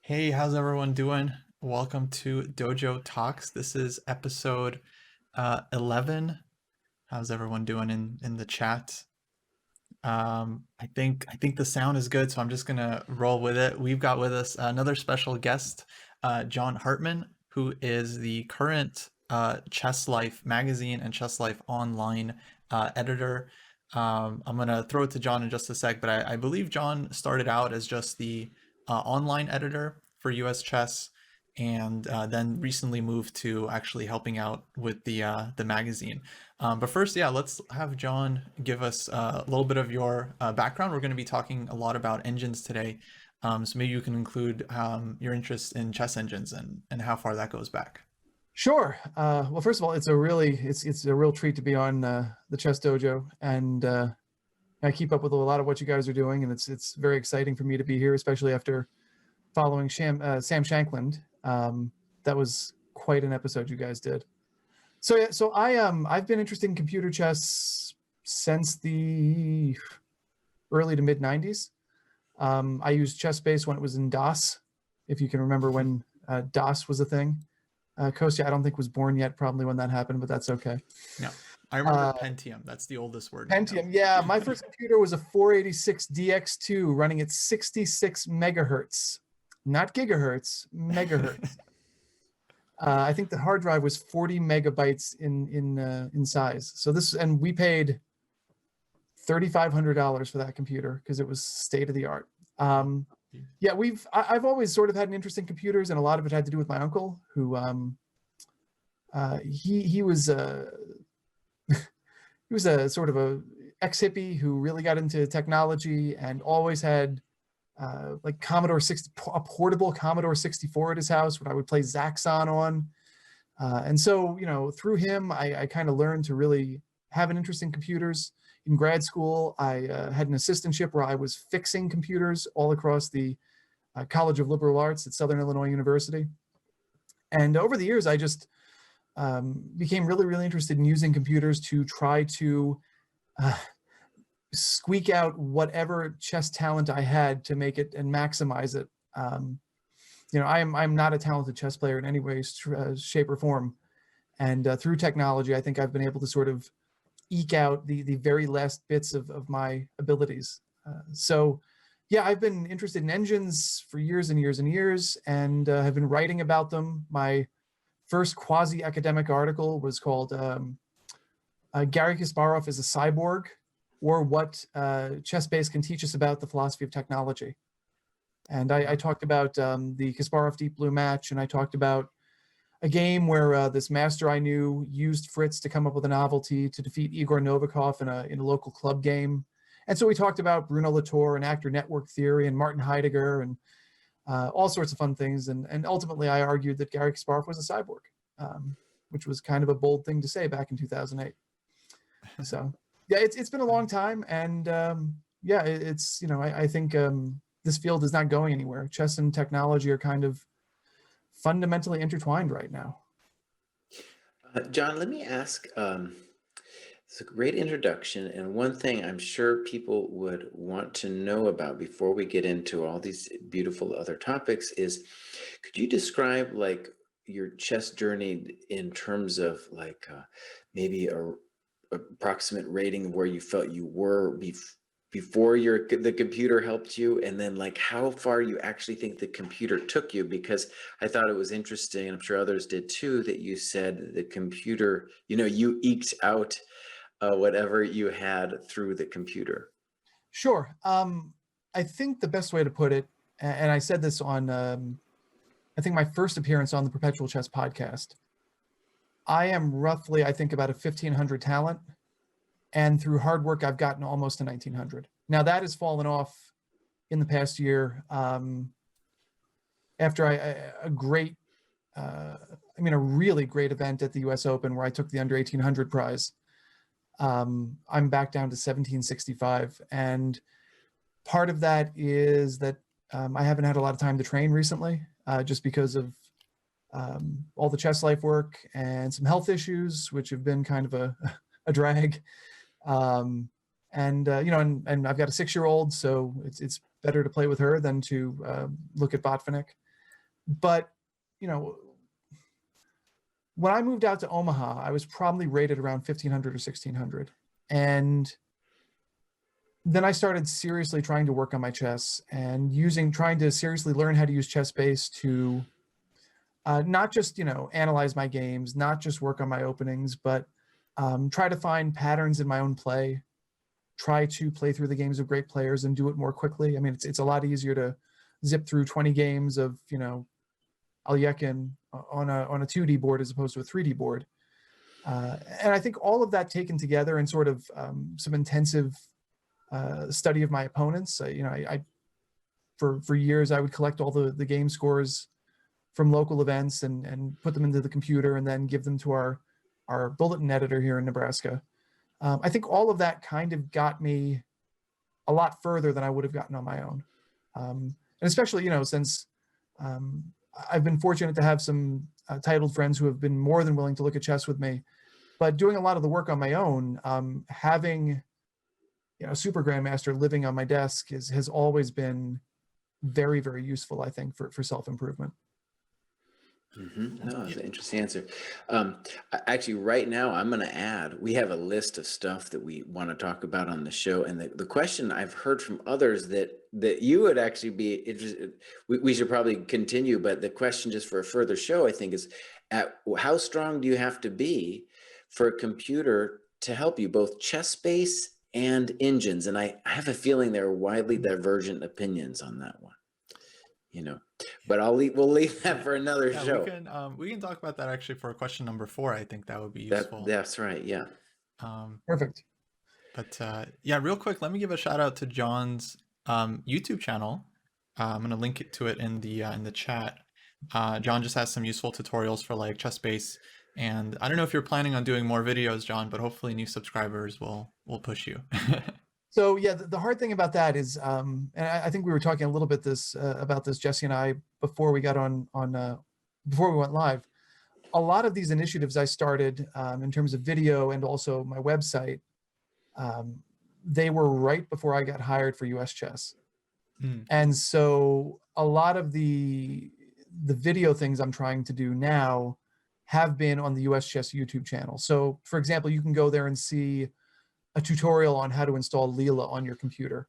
Hey, how's everyone doing? Welcome to Dojo Talks. This is episode 11. How's everyone doing in the chat? I think the sound is good, so I'm just gonna roll with it. We've got with us another special guest, John Hartman, who is the current Chess Life magazine and Chess Life online editor. I'm gonna throw it to John in just a sec, but I believe John started out as just the online editor for US Chess, and then recently moved to actually helping out with the magazine. But first, yeah, let's have John give us a little bit of your background. We're going to be talking a lot about engines today. So maybe you can include your interest in chess engines and how far that goes back. Sure. Well, first of all, it's a real treat to be on the Chess Dojo, and I keep up with a lot of what you guys are doing, and it's very exciting for me to be here, especially after following Sam Shankland. That was quite an episode you guys did. So yeah, I've been interested in computer chess since the early to mid '90s. I used ChessBase when it was in DOS, if you can remember when DOS was a thing. Kostya, I don't think was born yet, probably when that happened, but that's okay. Yeah, I remember Pentium. That's the oldest word. Pentium, yeah. My first computer was a 486 DX2 running at 66 megahertz, not gigahertz, megahertz. I think the hard drive was 40 megabytes in size. So and we paid $3,500 for that computer because it was state of the art. Yeah, I've always sort of had an interest in computers, and a lot of it had to do with my uncle, who he was he was a sort of a ex-hippie who really got into technology and always had like a portable Commodore 64 at his house, what I would play Zaxxon on. And so, through him, I kind of learned to really have an interest in computers. In grad school, I had an assistantship where I was fixing computers all across the College of Liberal Arts at Southern Illinois University. And over the years, I just became really, really interested in using computers to try to squeak out whatever chess talent I had to make it and maximize it. I'm not a talented chess player in any way, shape, or form. And through technology, I think I've been able to sort of eke out the very last bits of my abilities. So yeah, I've been interested in engines for years and years and years, and have been writing about them. My first quasi-academic article was called Garry Kasparov is a Cyborg, or What ChessBase Can Teach Us About the Philosophy of Technology. And I talked about the Kasparov Deep Blue match, and I talked about a game where this master I knew used Fritz to come up with a novelty to defeat Igor Novikov in a local club game. And so we talked about Bruno Latour and actor network theory and Martin Heidegger and all sorts of fun things. And ultimately, I argued that Garry Kasparov was a cyborg, which was kind of a bold thing to say back in 2008. So yeah, it's been a long time. And yeah, I think this field is not going anywhere. Chess and technology are kind of fundamentally intertwined right now. John, let me ask, it's a great introduction, and one thing I'm sure people would want to know about before we get into all these beautiful other topics is, could you describe like your chess journey in terms of like maybe a approximate rating of where you felt you were before the computer helped you, and then like how far you actually think the computer took you? Because I thought it was interesting, and I'm sure others did too, that you said the computer, you eked out whatever you had through the computer. Sure. I think the best way to put it, and I said this on, I think my first appearance on the Perpetual Chess podcast, I am roughly, I think, about a 1,500 talent. And through hard work, I've gotten almost to 1,900. Now that has fallen off in the past year after a really great event at the US Open where I took the under 1,800 prize. I'm back down to 1,765. And part of that is that I haven't had a lot of time to train recently, just because of all the chess life work and some health issues, which have been kind of a drag. And I've got a 6-year-old, so it's better to play with her than to look at Botvinnik. But, you know, when I moved out to Omaha, I was probably rated around 1,500 or 1,600. And then I started seriously trying to work on my chess and trying to seriously learn how to use ChessBase to not just, you know, analyze my games, not just work on my openings, but try to find patterns in my own play, try to play through the games of great players and do it more quickly. I mean, it's a lot easier to zip through 20 games of, you know, Alyekin on a 2D board as opposed to a 3D board. And I think all of that taken together and sort of some intensive study of my opponents. You know, I for years I would collect all the game scores from local events and put them into the computer and then give them to our bulletin editor here in Nebraska. I think all of that kind of got me a lot further than I would have gotten on my own. And especially, you know, since I've been fortunate to have some titled friends who have been more than willing to look at chess with me. But doing a lot of the work on my own, having, you know, a super grandmaster living on my desk has always been very, very useful, I think, for self-improvement. No, that's an interesting answer. Actually, right now, I'm going to add, we have a list of stuff that we want to talk about on the show. And the question I've heard from others that you would actually be interested, we should probably continue, but the question just for a further show, I think, is how strong do you have to be for a computer to help you, both ChessBase and engines? And I have a feeling there are widely divergent opinions on that one. You know, but we'll leave that for another show. We can talk about that actually for question number 4. I think that would be useful. That's right. Yeah. Perfect. But yeah, real quick, let me give a shout out to John's YouTube channel. I'm gonna link it to it in the chat. John just has some useful tutorials for like ChessBase, and I don't know if you're planning on doing more videos, John, but hopefully new subscribers will push you. So yeah, the hard thing about that is, and I think we were talking a little bit about this, Jesse and I, before we got before we went live. A lot of these initiatives I started in terms of video and also my website, they were right before I got hired for US Chess. And so a lot of the video things I'm trying to do now have been on the US Chess YouTube channel. So for example, you can go there and see a tutorial on how to install Leela on your computer.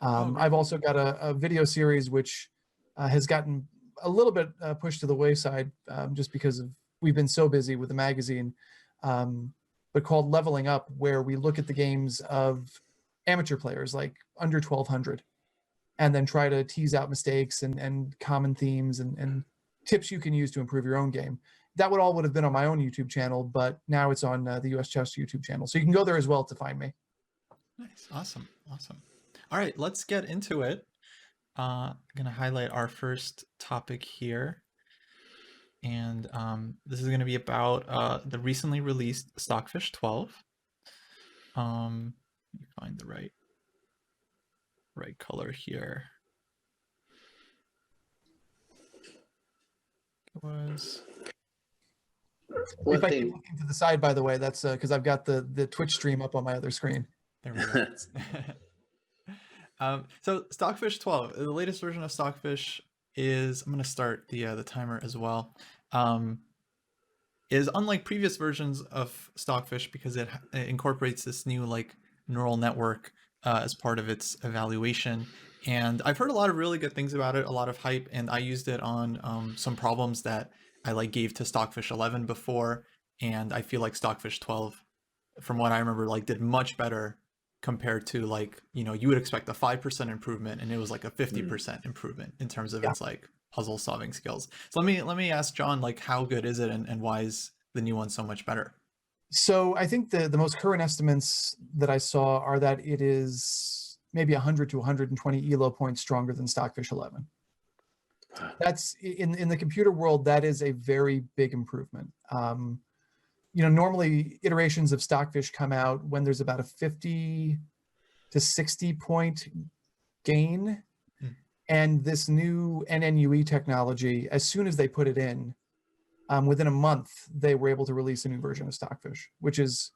I've also got a video series which has gotten a little bit pushed to the wayside just because we've been so busy with the magazine, but called Leveling Up, where we look at the games of amateur players like under 1,200 and then try to tease out mistakes and common themes and tips you can use to improve your own game. That would have been on my own YouTube channel, but now it's on the US Chess YouTube channel. So you can go there as well to find me. Nice. Awesome. All right, let's get into it. I'm going to highlight our first topic here. And this is going to be about the recently released Stockfish 12. Let me find the right color here. It was... If I keep looking to the side, by the way, that's because I've got the Twitch stream up on my other screen. There we go. So Stockfish 12, the latest version of Stockfish is, I'm going to start the timer as well, is unlike previous versions of Stockfish because it incorporates this new like neural network as part of its evaluation. And I've heard a lot of really good things about it, a lot of hype, and I used it on some problems that I like gave to Stockfish 11 before, and I feel like Stockfish 12, from what I remember, like did much better compared to like, you know, you would expect a 5% improvement, and it was like a 50% improvement in terms of its like puzzle solving skills. So let me ask John, like, how good is it, and why is the new one so much better? So I think the most current estimates that I saw are that it is maybe 100 to 120 ELO points stronger than Stockfish 11. That's in the computer world, that is a very big improvement. You know, normally iterations of Stockfish come out when there's about a 50 to 60 point gain. And this new NNUE technology, as soon as they put it in, within a month, they were able to release a new version of Stockfish, which is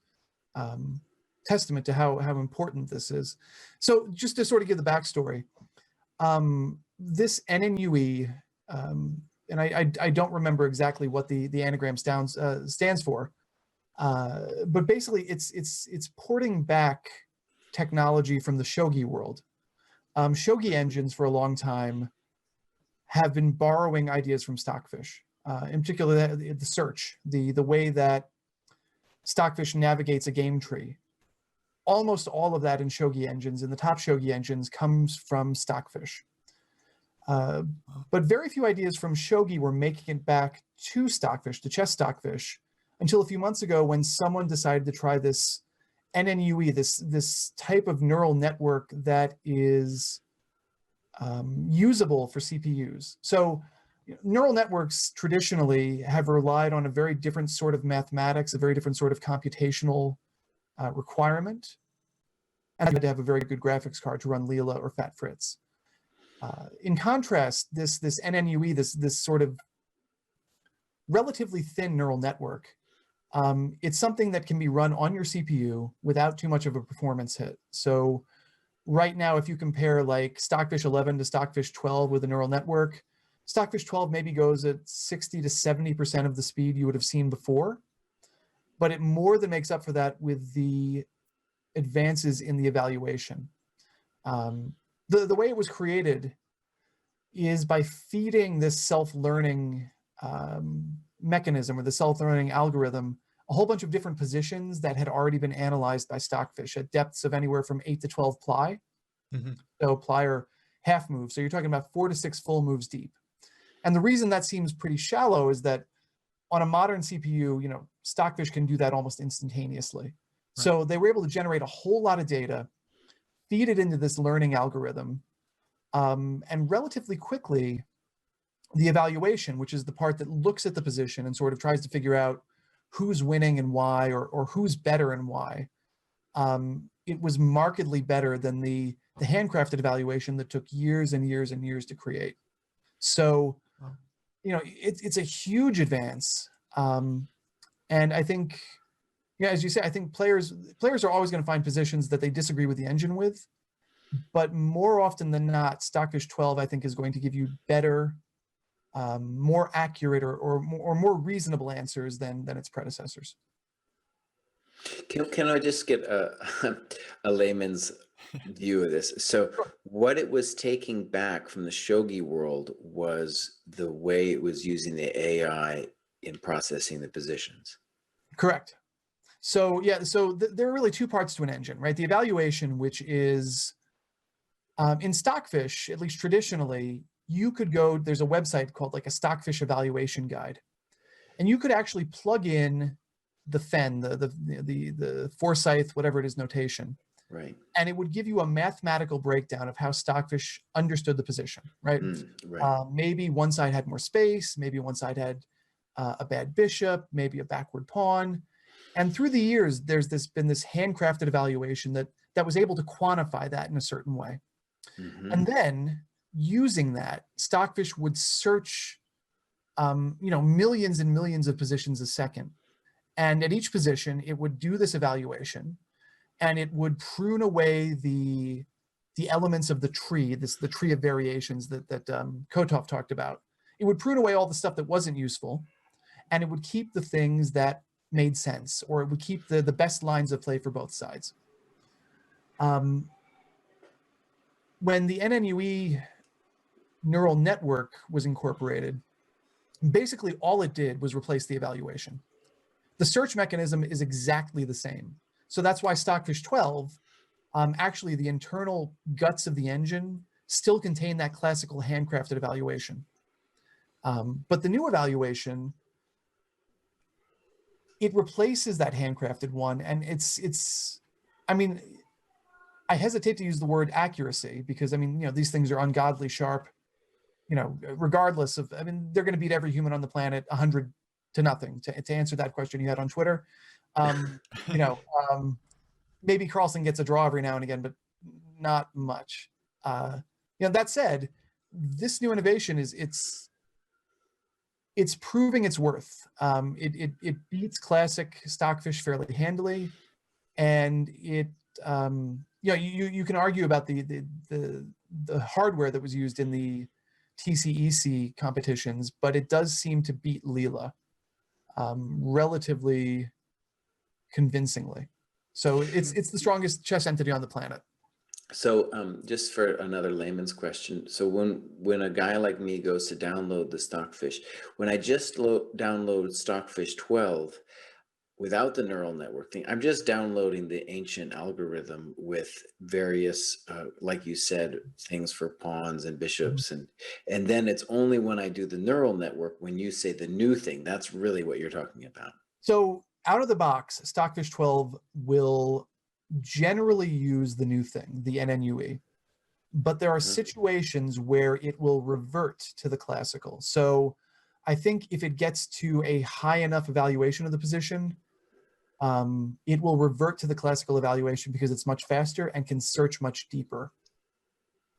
testament to how important this is. So just to sort of give the backstory, this NNUE And I don't remember exactly what the anagram stands for, but basically it's porting back technology from the shogi world. Shogi engines for a long time have been borrowing ideas from Stockfish, in particular the search, the way that Stockfish navigates a game tree. Almost all of that in shogi engines, in the top shogi engines, comes from Stockfish. But very few ideas from shogi were making it back to Stockfish, to chess Stockfish, until a few months ago when someone decided to try this NNUE, this type of neural network that is usable for CPUs. So neural networks traditionally have relied on a very different sort of mathematics, a very different sort of computational requirement, and you had to have a very good graphics card to run Leela or Fat Fritz. In contrast, this NNUE, this sort of relatively thin neural network, it's something that can be run on your CPU without too much of a performance hit. So right now, if you compare like Stockfish 11 to Stockfish 12 with a neural network, Stockfish 12 maybe goes at 60 to 70% of the speed you would have seen before, but it more than makes up for that with the advances in the evaluation. The way it was created is by feeding this self-learning mechanism or the self-learning algorithm a whole bunch of different positions that had already been analyzed by Stockfish at depths of anywhere from 8 to 12 ply. Mm-hmm. So ply are half moves. So you're talking about 4 to 6 full moves deep. And the reason that seems pretty shallow is that on a modern CPU, Stockfish can do that almost instantaneously. Right. So they were able to generate a whole lot of data, feed it into this learning algorithm, and relatively quickly, the evaluation, which is the part that looks at the position and sort of tries to figure out who's winning and why, or who's better and why, it was markedly better than the handcrafted evaluation that took years and years and years to create. So, it's a huge advance. And I think, as you say, I think players are always going to find positions that they disagree with the engine with, but more often than not, Stockfish 12, I think, is going to give you better, more accurate or more reasonable answers than its predecessors. Can I just get a layman's view of this? So what it was taking back from the shogi world was the way it was using the AI in processing the positions. Correct. So there are really two parts to an engine, right? The evaluation, which is in Stockfish, at least traditionally, you could go, there's a website called like a Stockfish evaluation guide, and you could actually plug in the FEN, the Forsyth, whatever it is, notation. Right. And it would give you a mathematical breakdown of how Stockfish understood the position, right? Right. Maybe one side had more space, maybe one side had a bad bishop, maybe a backward pawn. And through the years, there's been this handcrafted evaluation that was able to quantify that in a certain way. Mm-hmm. And then using that, Stockfish would search, millions and millions of positions a second. And at each position, it would do this evaluation, and it would prune away the elements of the tree, the tree of variations that Kotov talked about. It would prune away all the stuff that wasn't useful, and it would keep the things that made sense, or it would keep the best lines of play for both sides. When the NNUE neural network was incorporated, basically all it did was replace the evaluation. The search mechanism is exactly the same. So that's why Stockfish 12, actually the internal guts of the engine still contain that classical handcrafted evaluation. But the new evaluation, it replaces that handcrafted one, and I hesitate to use the word accuracy because, these things are ungodly sharp, regardless of, they're going to beat every human on the planet 100 to nothing, to answer that question you had on Twitter. Maybe Carlsen gets a draw every now and again, but not much. That said, this new innovation it's proving its worth. It beats classic Stockfish fairly handily, and it you can argue about the hardware that was used in the TCEC competitions, but it does seem to beat Leela relatively convincingly. So it's the strongest chess entity on the planet. So just for another layman's question, so when a guy like me goes to download the Stockfish, when I just download Stockfish 12 without the neural network thing, I'm just downloading the ancient algorithm with various, like you said, things for pawns and bishops, and then it's only when I do the neural network, when you say the new thing, that's really what you're talking about. So out of the box, Stockfish 12 will generally use the new thing, the NNUE, but there are situations where it will revert to the classical. So I think if it gets to a high enough evaluation of the position, it will revert to the classical evaluation because it's much faster and can search much deeper.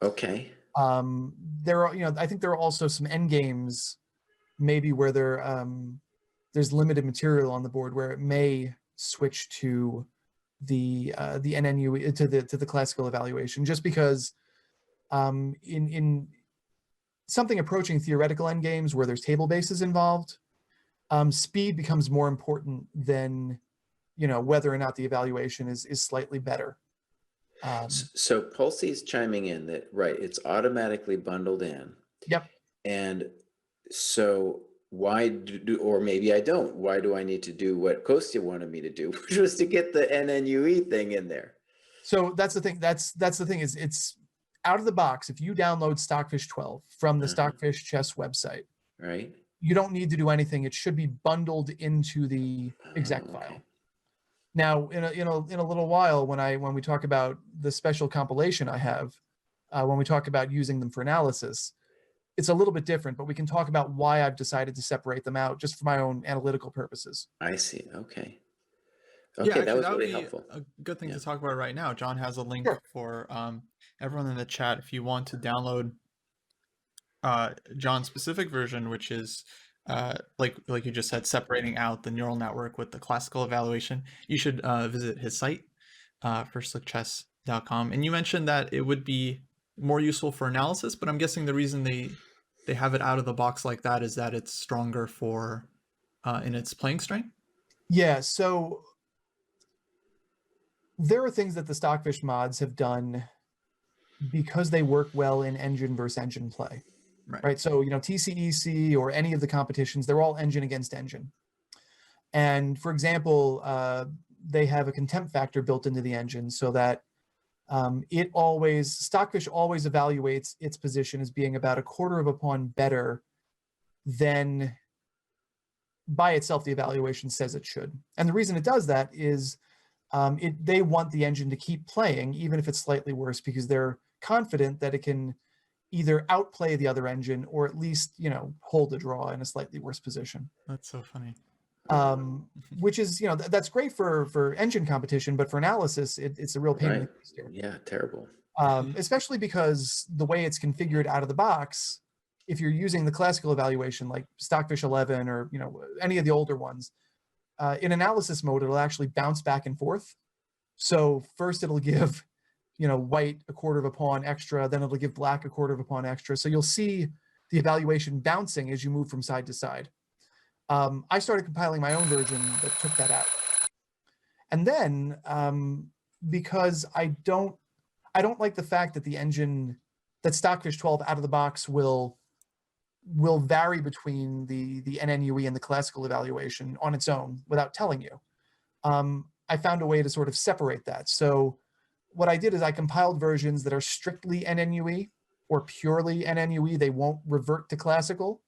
Okay. There are, I think there are also some end games, maybe where there's limited material on the board where it may switch to the NNU to the classical evaluation, just because in something approaching theoretical end games where there's table bases involved, speed becomes more important than whether or not the evaluation is slightly better. So Pulsey's chiming in that, right, it's automatically bundled in. Yep. And so why or maybe I don't, why do I need to do what Kostya wanted me to do, which was to get the NNUE thing in there? So that's the thing. That's the thing, is it's out of the box. If you download Stockfish 12 from the Stockfish Chess website, right, you don't need to do anything. It should be bundled into the exec file. Now, in a little while, when we talk about the special compilation I have, when we talk about using them for analysis, it's a little bit different, but we can talk about why I've decided to separate them out just for my own analytical purposes. I see. Okay. Yeah, actually, that was that would really be helpful. a good thing to talk about right now. John has a link for everyone in the chat if you want to download John's specific version, which is like you just said, separating out the neural network with the classical evaluation. You should visit his site, firstslickchess.com. And you mentioned that it would be more useful for analysis, but I'm guessing the reason they have it out of the box like that is that it's stronger for in its playing strength. Yeah, so there are things that the Stockfish mods have done because they work well in engine versus engine play. Right. So, TCEC or any of the competitions, they're all engine against engine. And for example, they have a contempt factor built into the engine so that Stockfish always evaluates its position as being about a quarter of a pawn better than by itself the evaluation says it should. And the reason it does that is they want the engine to keep playing, even if it's slightly worse, because they're confident that it can either outplay the other engine or at least, hold a draw in a slightly worse position. That's so funny. Which is, that's great for engine competition, but for analysis, it's a real pain in the ass here. Yeah, terrible. Especially because the way it's configured out of the box, if you're using the classical evaluation like Stockfish 11 or any of the older ones, in analysis mode, it'll actually bounce back and forth. So first it'll give white a quarter of a pawn extra, then it'll give black a quarter of a pawn extra. So you'll see the evaluation bouncing as you move from side to side. I started compiling my own version that took that out. And then because I don't like the fact that that Stockfish 12 out of the box will vary between the NNUE and the classical evaluation on its own without telling you. I found a way to sort of separate that. So what I did is I compiled versions that are strictly NNUE or purely NNUE. They won't revert to classical.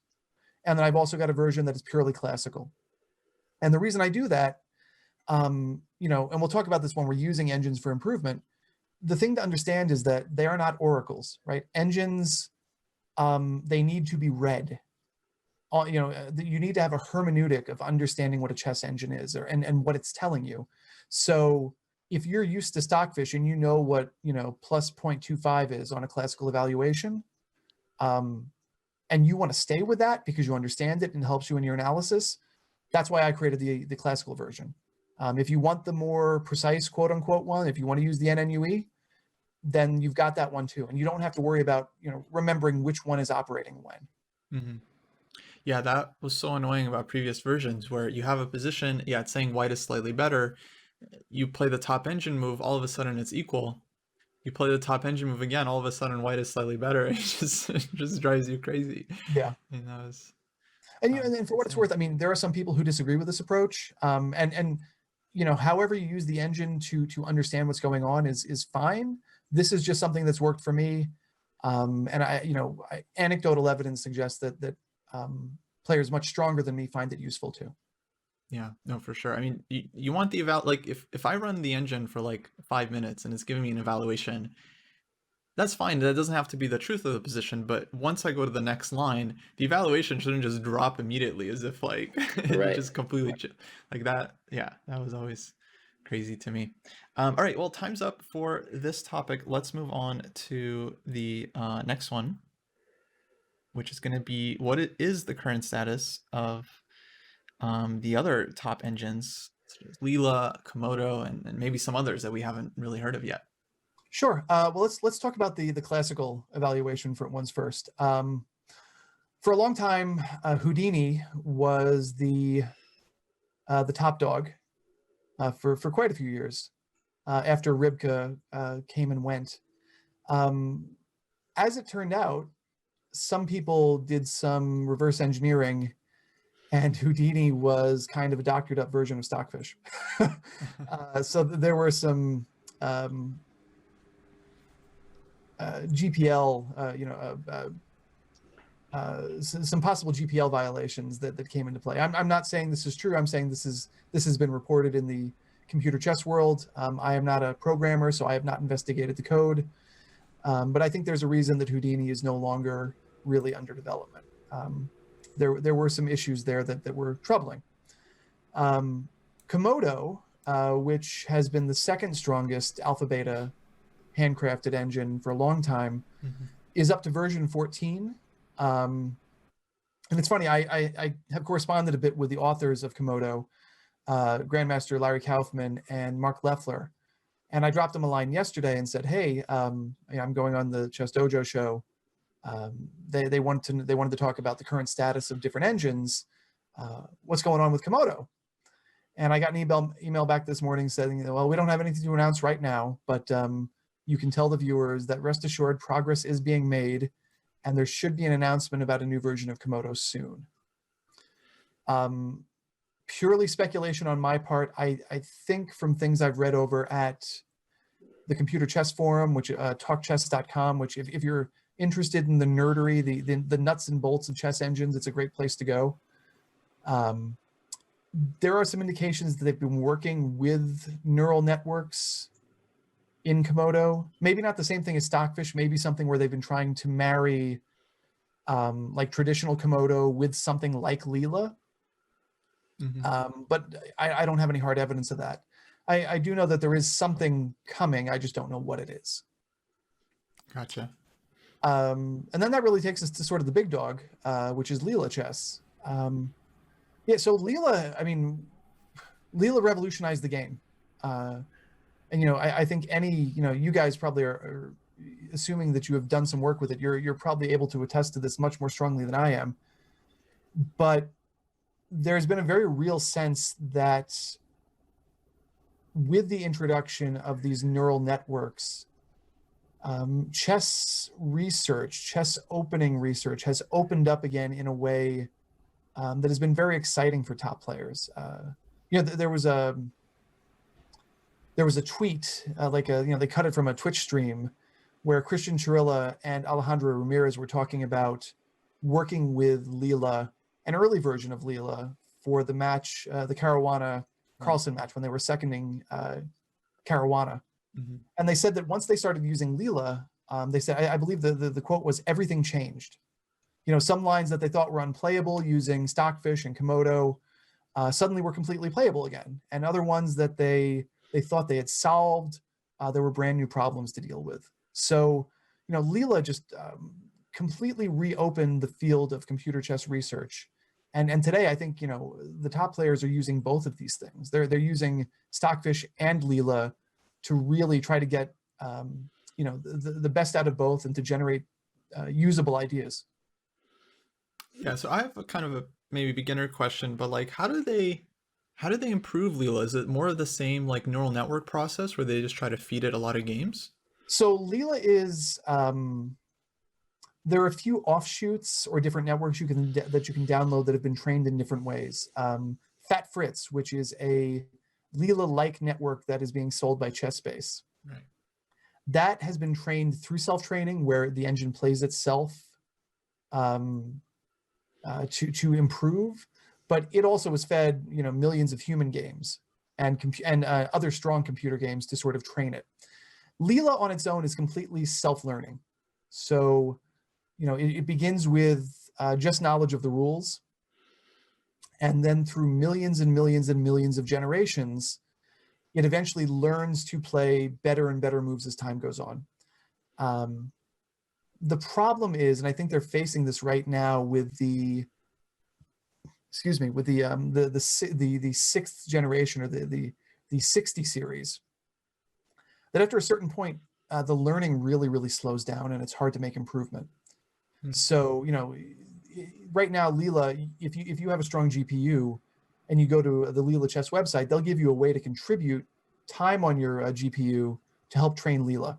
And then I've also got a version that is purely classical. And the reason I do that, and we'll talk about this when we're using engines for improvement, the thing to understand is that they are not oracles, right? Engines, they need to be read. You need to have a hermeneutic of understanding what a chess engine is and what it's telling you. So if you're used to Stockfish and what plus 0.25 is on a classical evaluation, and you want to stay with that because you understand it and helps you in your analysis, that's why I created the classical version. If you want the more precise quote unquote one, if you want to use the NNUE, then you've got that one too. And you don't have to worry about, remembering which one is operating when. Mm-hmm. Yeah, that was so annoying about previous versions where you have a position, yeah, it's saying white is slightly better. You play the top engine move, all of a sudden it's equal. You play the top engine move again, all of a sudden white is slightly better. It just drives you crazy. Yeah. And that was And for what it's worth, I mean, there are some people who disagree with this approach. And however you use the engine to understand what's going on is fine. This is just something that's worked for me. And anecdotal evidence suggests that players much stronger than me find it useful too. Yeah, no, for sure. I mean, you want the like if I run the engine for like 5 minutes and it's giving me an evaluation, that's fine. That doesn't have to be the truth of the position, but once I go to the next line, the evaluation shouldn't just drop immediately as if like it Right. just completely like that. Yeah, that was always crazy to me. All right, well, time's up for this topic. Let's move on to the next one, which is going to be what it is the current status of the other top engines, such as Leela, Komodo, and maybe some others that we haven't really heard of yet. Sure. Well, let's talk about the classical evaluation for ones first. For a long time, Houdini was the top dog for quite a few years after Ribka came and went. As it turned out, some people did some reverse engineering, and Houdini was kind of a doctored up version of Stockfish. So there were some GPL, some possible GPL violations that came into play. I'm not saying this is true. I'm saying this has been reported in the computer chess world. I am not a programmer, so I have not investigated the code. But I think there's a reason that Houdini is no longer really under development. There were some issues there that were troubling. Komodo, which has been the second strongest alpha beta handcrafted engine for a long time, is up to version 14. And it's funny, I have corresponded a bit with the authors of Komodo, Grandmaster Larry Kaufman and Mark Leffler. And I dropped them a line yesterday and said, hey, I'm going on the ChessDojo show. They wanted to talk about the current status of different engines. What's going on with Komodo? And I got an email back this morning saying, well, we don't have anything to announce right now, but you can tell the viewers that rest assured progress is being made, and there should be an announcement about a new version of Komodo soon. Purely speculation on my part. I think from things I've read over at the Computer Chess Forum, which talkchess.com, which if you're interested in the nerdery, the nuts and bolts of chess engines, it's a great place to go. There are some indications that they've been working with neural networks in Komodo. Maybe not the same thing as Stockfish, maybe something where they've been trying to marry like traditional Komodo with something like Leela. But I don't have any hard evidence of that. I do know that there is something coming. I just don't know what it is. Gotcha. And then that really takes us to sort of the big dog, which is Leela chess. Yeah, so Leela, Leela revolutionized the game. And, I think you guys probably are assuming that you have done some work with it. You're probably able to attest to this much more strongly than I am. But there's been a very real sense that with the introduction of these neural networks, chess research, chess opening research has opened up again in a way that has been very exciting for top players. There was a tweet, they cut it from a Twitch stream where Christian Chirilla and Alejandro Ramirez were talking about working with Leela, an early version of Leela, for the match, the Caruana-Carlsen match, when they were seconding Caruana. And they said that once they started using Leela, they said, I believe the quote was, everything changed. Some lines that they thought were unplayable using Stockfish and Komodo suddenly were completely playable again. And other ones that they thought they had solved, there were brand new problems to deal with. So, Leela just completely reopened the field of computer chess research. And today, I think, the top players are using both of these things. They're using Stockfish and Leela to really try to get the best out of both and to generate usable ideas. Yeah, so I have a kind of a maybe beginner question, but like how do they improve Leela? Is it more of the same like neural network process where they just try to feed it a lot of games? So Leela is there are a few offshoots or different networks that you can download that have been trained in different ways. Fat Fritz, which is a Leela-like network that is being sold by ChessBase. Right. That has been trained through self-training, where the engine plays itself to improve, but it also was fed millions of human games and other strong computer games to sort of train it. Leela on its own is completely self-learning, so it begins with just knowledge of the rules, and then through millions and millions and millions of generations, it eventually learns to play better and better moves as time goes on. The problem is, and I think they're facing this right now with the sixth generation, or the 60 series, that after a certain point, the learning really, really slows down and it's hard to make improvement. So, right now, Leela, if you have a strong GPU and you go to the Leela Chess website, they'll give you a way to contribute time on your GPU to help train Leela.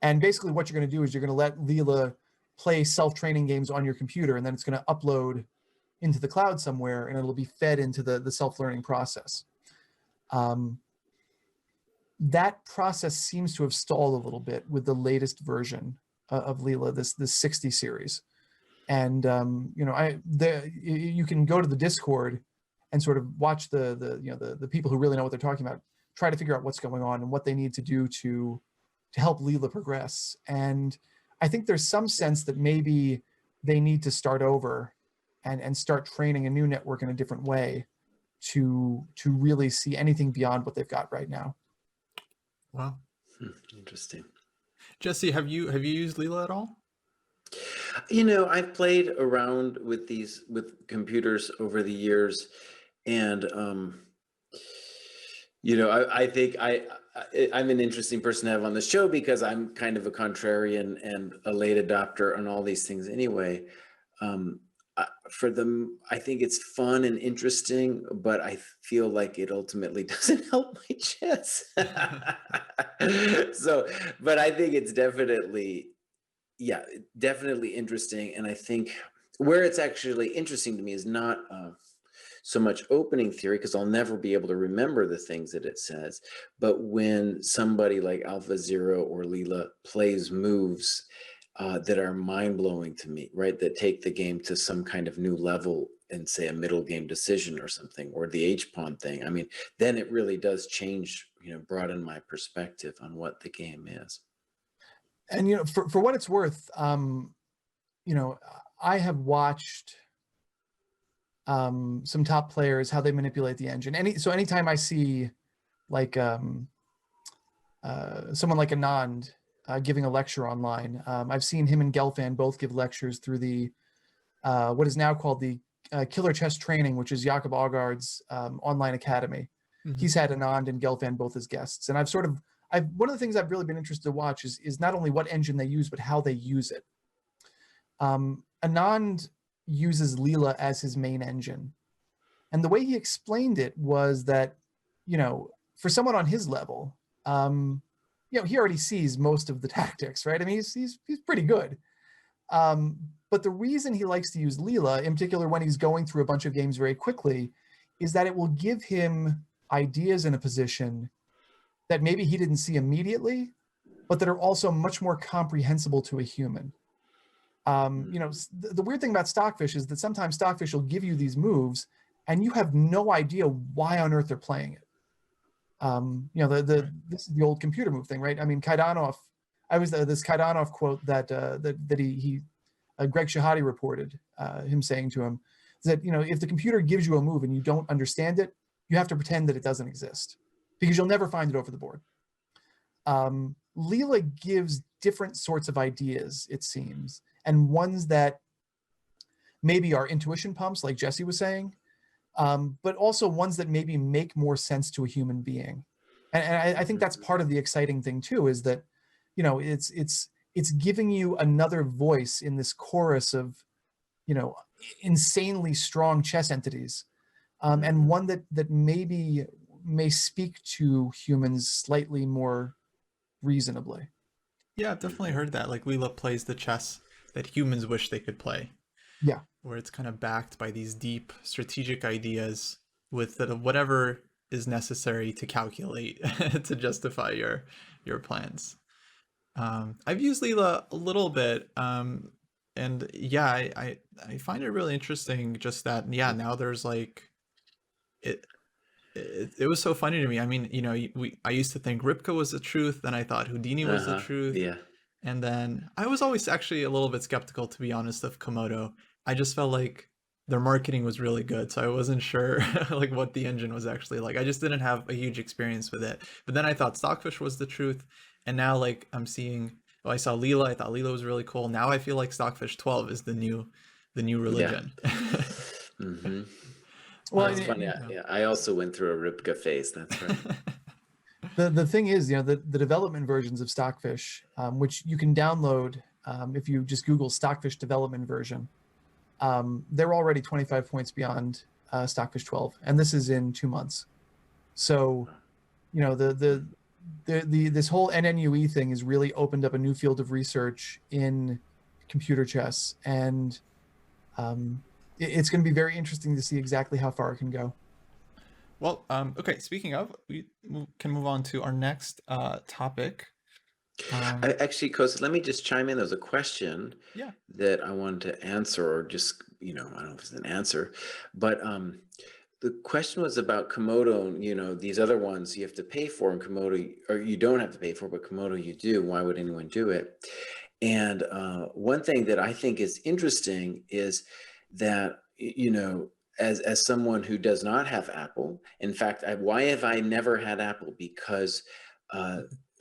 And basically what you're going to do is you're going to let Leela play self-training games on your computer, and then it's going to upload into the cloud somewhere, and it'll be fed into the self-learning process. That process seems to have stalled a little bit with the latest version of Leela, this 60 series. And you can go to the Discord and sort of watch the people who really know what they're talking about try to figure out what's going on and what they need to do to help Leela progress. And I think there's some sense that maybe they need to start over and start training a new network in a different way to really see anything beyond what they've got right now. Wow. Interesting. Jesse, have you used Leela at all? I've played around with computers over the years, and I think I'm an interesting person to have on the show because I'm kind of a contrarian and a late adopter on all these things anyway. For them, I think it's fun and interesting, but I feel like it ultimately doesn't help my chess. But I think it's definitely interesting. And I think where it's actually interesting to me is not so much opening theory, because I'll never be able to remember the things that it says, but when somebody like AlphaZero or Leela plays moves that are mind-blowing to me, right? That take the game to some kind of new level and say a middle game decision or something, or the H-pawn thing. I mean, then it really does change, broaden my perspective on what the game is. And, for what it's worth, I have watched some top players, how they manipulate the engine. Anytime I see like someone like Anand giving a lecture online, I've seen him and Gelfand both give lectures through the what is now called the Killer Chess Training, which is Jakob Aagaard's online academy. Mm-hmm. He's had Anand and Gelfand both as guests, and one of the things I've really been interested to watch is not only what engine they use, but how they use it. Anand uses Leela as his main engine. And the way he explained it was that, for someone on his level, he already sees most of the tactics, right? I mean, he's pretty good. But the reason he likes to use Leela, in particular when he's going through a bunch of games very quickly, is that it will give him ideas in a position that maybe he didn't see immediately, but that are also much more comprehensible to a human. The weird thing about Stockfish is that sometimes Stockfish will give you these moves and you have no idea why on earth they're playing it. This is the old computer move thing, right? I mean, Kaidanov, this Kaidanov quote that Greg Shahade reported him saying to him, that, if the computer gives you a move and you don't understand it, you have to pretend that it doesn't exist, because you'll never find it over the board. Leela gives different sorts of ideas, it seems, and ones that maybe are intuition pumps, like Jesse was saying, but also ones that maybe make more sense to a human being. And I think that's part of the exciting thing too, is that, you know, it's giving you another voice in this chorus of, you know, insanely strong chess entities, and one that maybe may speak to humans slightly more reasonably. Yeah, I've definitely heard that. Like Leela plays the chess that humans wish they could play, Yeah. where it's kind of backed by these deep strategic ideas with whatever is necessary to calculate to justify your plans. I've used Leela a little bit, and yeah, I find it really interesting. Just that, yeah, now there's like it. It was so funny to me. I mean, you know, I used to think Ripka was the truth, then I thought Houdini was the truth, Yeah. and then I was always actually a little bit skeptical, to be honest, of Komodo. I just felt like their marketing was really good, so I wasn't sure like what the engine was actually like. I just didn't have a huge experience with it. But then I thought Stockfish was the truth, and now like I'm seeing, well, I saw Leela. I thought Leela was really cool. Now I feel like Stockfish 12 is the new Yeah. religion. Well, That's funny. Yeah. Yeah, I also went through a Ripka phase. That's right. the thing is, you know, the development versions of Stockfish, which you can download if you just Google Stockfish development version, they're already 25 points beyond Stockfish 12, and this is in 2 months. So, you know, the this whole NNUE thing has really opened up a new field of research in computer chess, and it's going to be very interesting to see exactly how far it can go. Well, okay. Speaking of, we can move on to our next topic. Actually, Kosa, let me just chime in. There's a question Yeah. that I wanted to answer, or just, I don't know if it's an answer, but the question was about Komodo, and, these other ones you have to pay for, and Komodo, or you don't have to pay for, but Komodo you do. Why would anyone do it? And one thing that I think is interesting is that, as someone who does not have Apple, in fact, why have I never had Apple? Because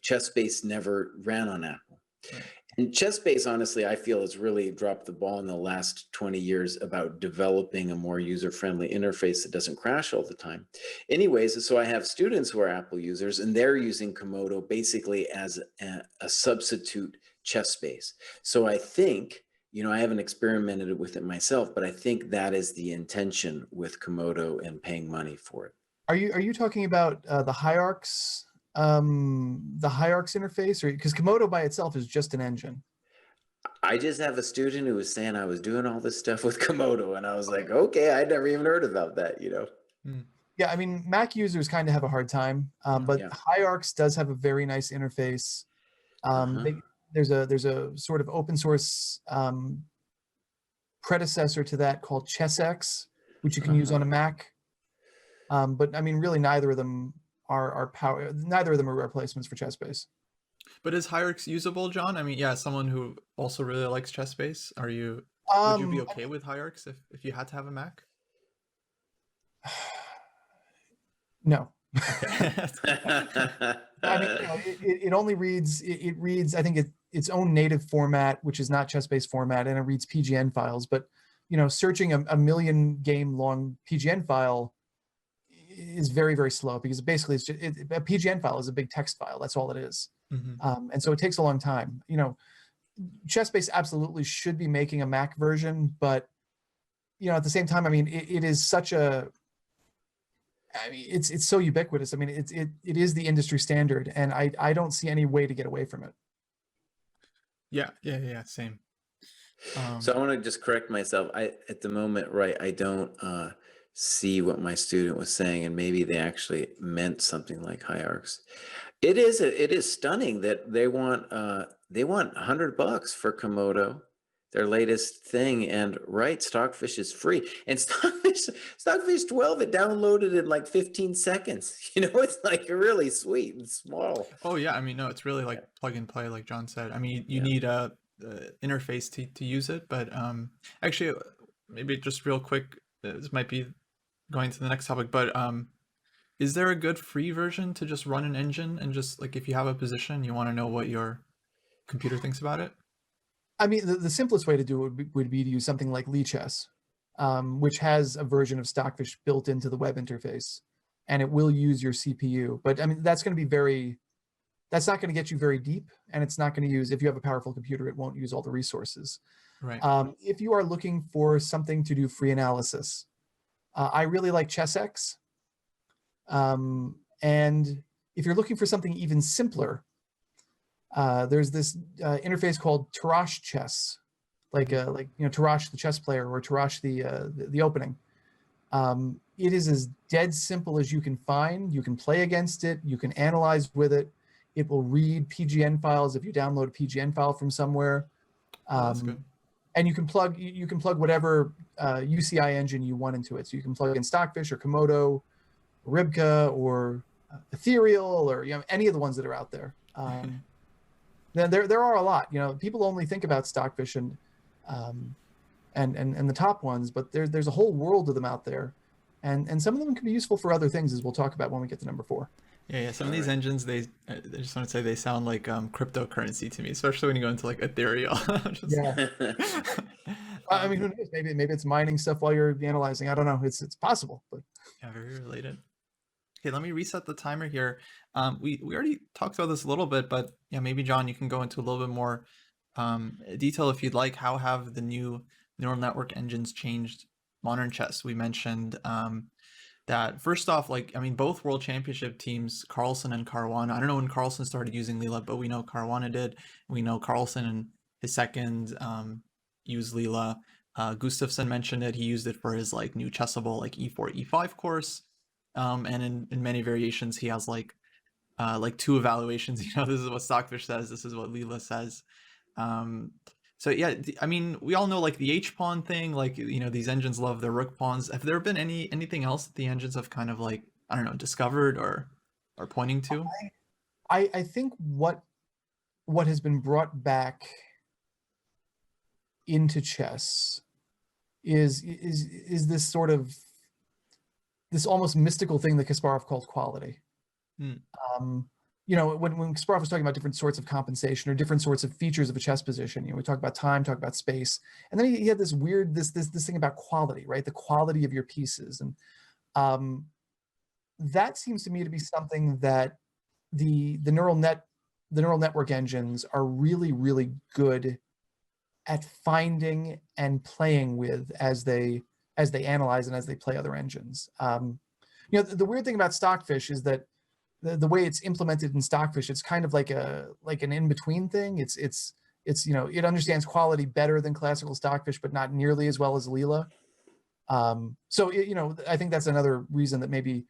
ChessBase never ran on Apple. Right. And ChessBase, honestly, I feel has really dropped the ball in the last 20 years about developing a more user-friendly interface that doesn't crash all the time. Anyways, so I have students who are Apple users, and they're using Komodo basically as a substitute ChessBase. So I think, I haven't experimented with it myself, but I think that is the intention with Komodo and paying money for it. Are you talking about the hierarchs? The hierarchs interface, or because Komodo by itself is just an engine? I just have a student who was saying I was doing all this stuff with Komodo, and I was like, okay, I'd never even heard about that, Yeah, I mean, Mac users kind of have a hard time, but Yeah. hierarchs does have a very nice interface. There's a sort of open source predecessor to that called ChessX, which you can use on a Mac. But I mean, really, neither of them are neither of them are replacements for ChessBase. But is Hierarchs usable, John? I mean, yeah, someone who also really likes ChessBase, would you be okay with Hierarchs if you had to have a Mac? No. Okay. I mean, it only reads, it reads, I think its own native format, which is not ChessBase format, and it reads PGN files. But, searching a million game long PGN file is very, very slow, because basically it's just, a PGN file is a big text file. That's all it is. And so it takes a long time. ChessBase absolutely should be making a Mac version, but at the same time, I mean, it is such a, I mean, it's so ubiquitous. I mean, it is the industry standard, and I don't see any way to get away from it. Yeah, same. So I want to just correct myself. At the moment, right, I don't see what my student was saying, and maybe they actually meant something like hierarchs. It is stunning that they want $100 for Komodo, their latest thing, and right, Stockfish is free, and Stockfish 12, it downloaded in like 15 seconds. It's like really sweet and small. Oh yeah, I mean, no, it's really like plug and play, like John said. I mean, you need a interface to use it, but actually, maybe just real quick, this might be going to the next topic, but is there a good free version to just run an engine, and just like if you have a position, you want to know what your computer thinks about it? I mean, the simplest way to do it would be to use something like Lichess, which has a version of Stockfish built into the web interface, and it will use your CPU. But I mean, that's going to be very that's not going to get you very deep, and it's not going to use, if you have a powerful computer, it won't use all the resources. Right. If you are looking for something to do free analysis, I really like ChessX. And if you're looking for something even simpler, there's this interface called Terrash Chess, like Terrash the chess player, or Terrash the opening. It is as dead simple as you can find. You can play against it. You can analyze with it. It will read PGN files if you download a PGN file from somewhere. Oh, that's good. And you can plug whatever UCI engine you want into it. So you can plug in Stockfish or Komodo, or Ribka, or Ethereal, or any of the ones that are out there. Then there are a lot. People only think about Stockfish and the top ones, but there's a whole world of them out there, and some of them can be useful for other things, as we'll talk about when we get to number 4. Yeah. Some of these engines, I just want to say they sound like cryptocurrency to me, especially when you go into like Ethereum. Yeah. I mean, who knows? Maybe it's mining stuff while you're analyzing. I don't know. It's possible, but yeah, very related. Okay, let me reset the timer here. We already talked about this a little bit, but yeah, maybe John, you can go into a little bit more detail if you'd like. How have the new neural network engines changed modern chess? We mentioned that first off, both world championship teams, Carlsen and Caruana. I don't know when Carlsen started using Leela, but we know Caruana did. We know Carlsen in his second used Leela. Gustafsson mentioned it. He used it for his new chessable E4 E5 course. And in many variations, he has like 2 evaluations. This is what Stockfish says. This is what Leela says. So yeah, I mean, we all know the H pawn thing. These engines love their rook pawns. Have there been anything else that the engines have kind of I don't know, discovered or pointing to? I think what has been brought back into chess is this sort of this almost mystical thing that Kasparov called quality. When Kasparov was talking about different sorts of compensation or different sorts of features of a chess position, we talk about time, talk about space, and then he had this weird this thing about quality, right? The quality of your pieces, and that seems to me to be something that the neural network engines are really, really good at finding and playing with as they analyze and as they play other engines. The weird thing about Stockfish is that the way it's implemented in Stockfish, it's kind of like an in-between thing. It understands quality better than classical Stockfish, but not nearly as well as Leela. I think that's another reason that maybe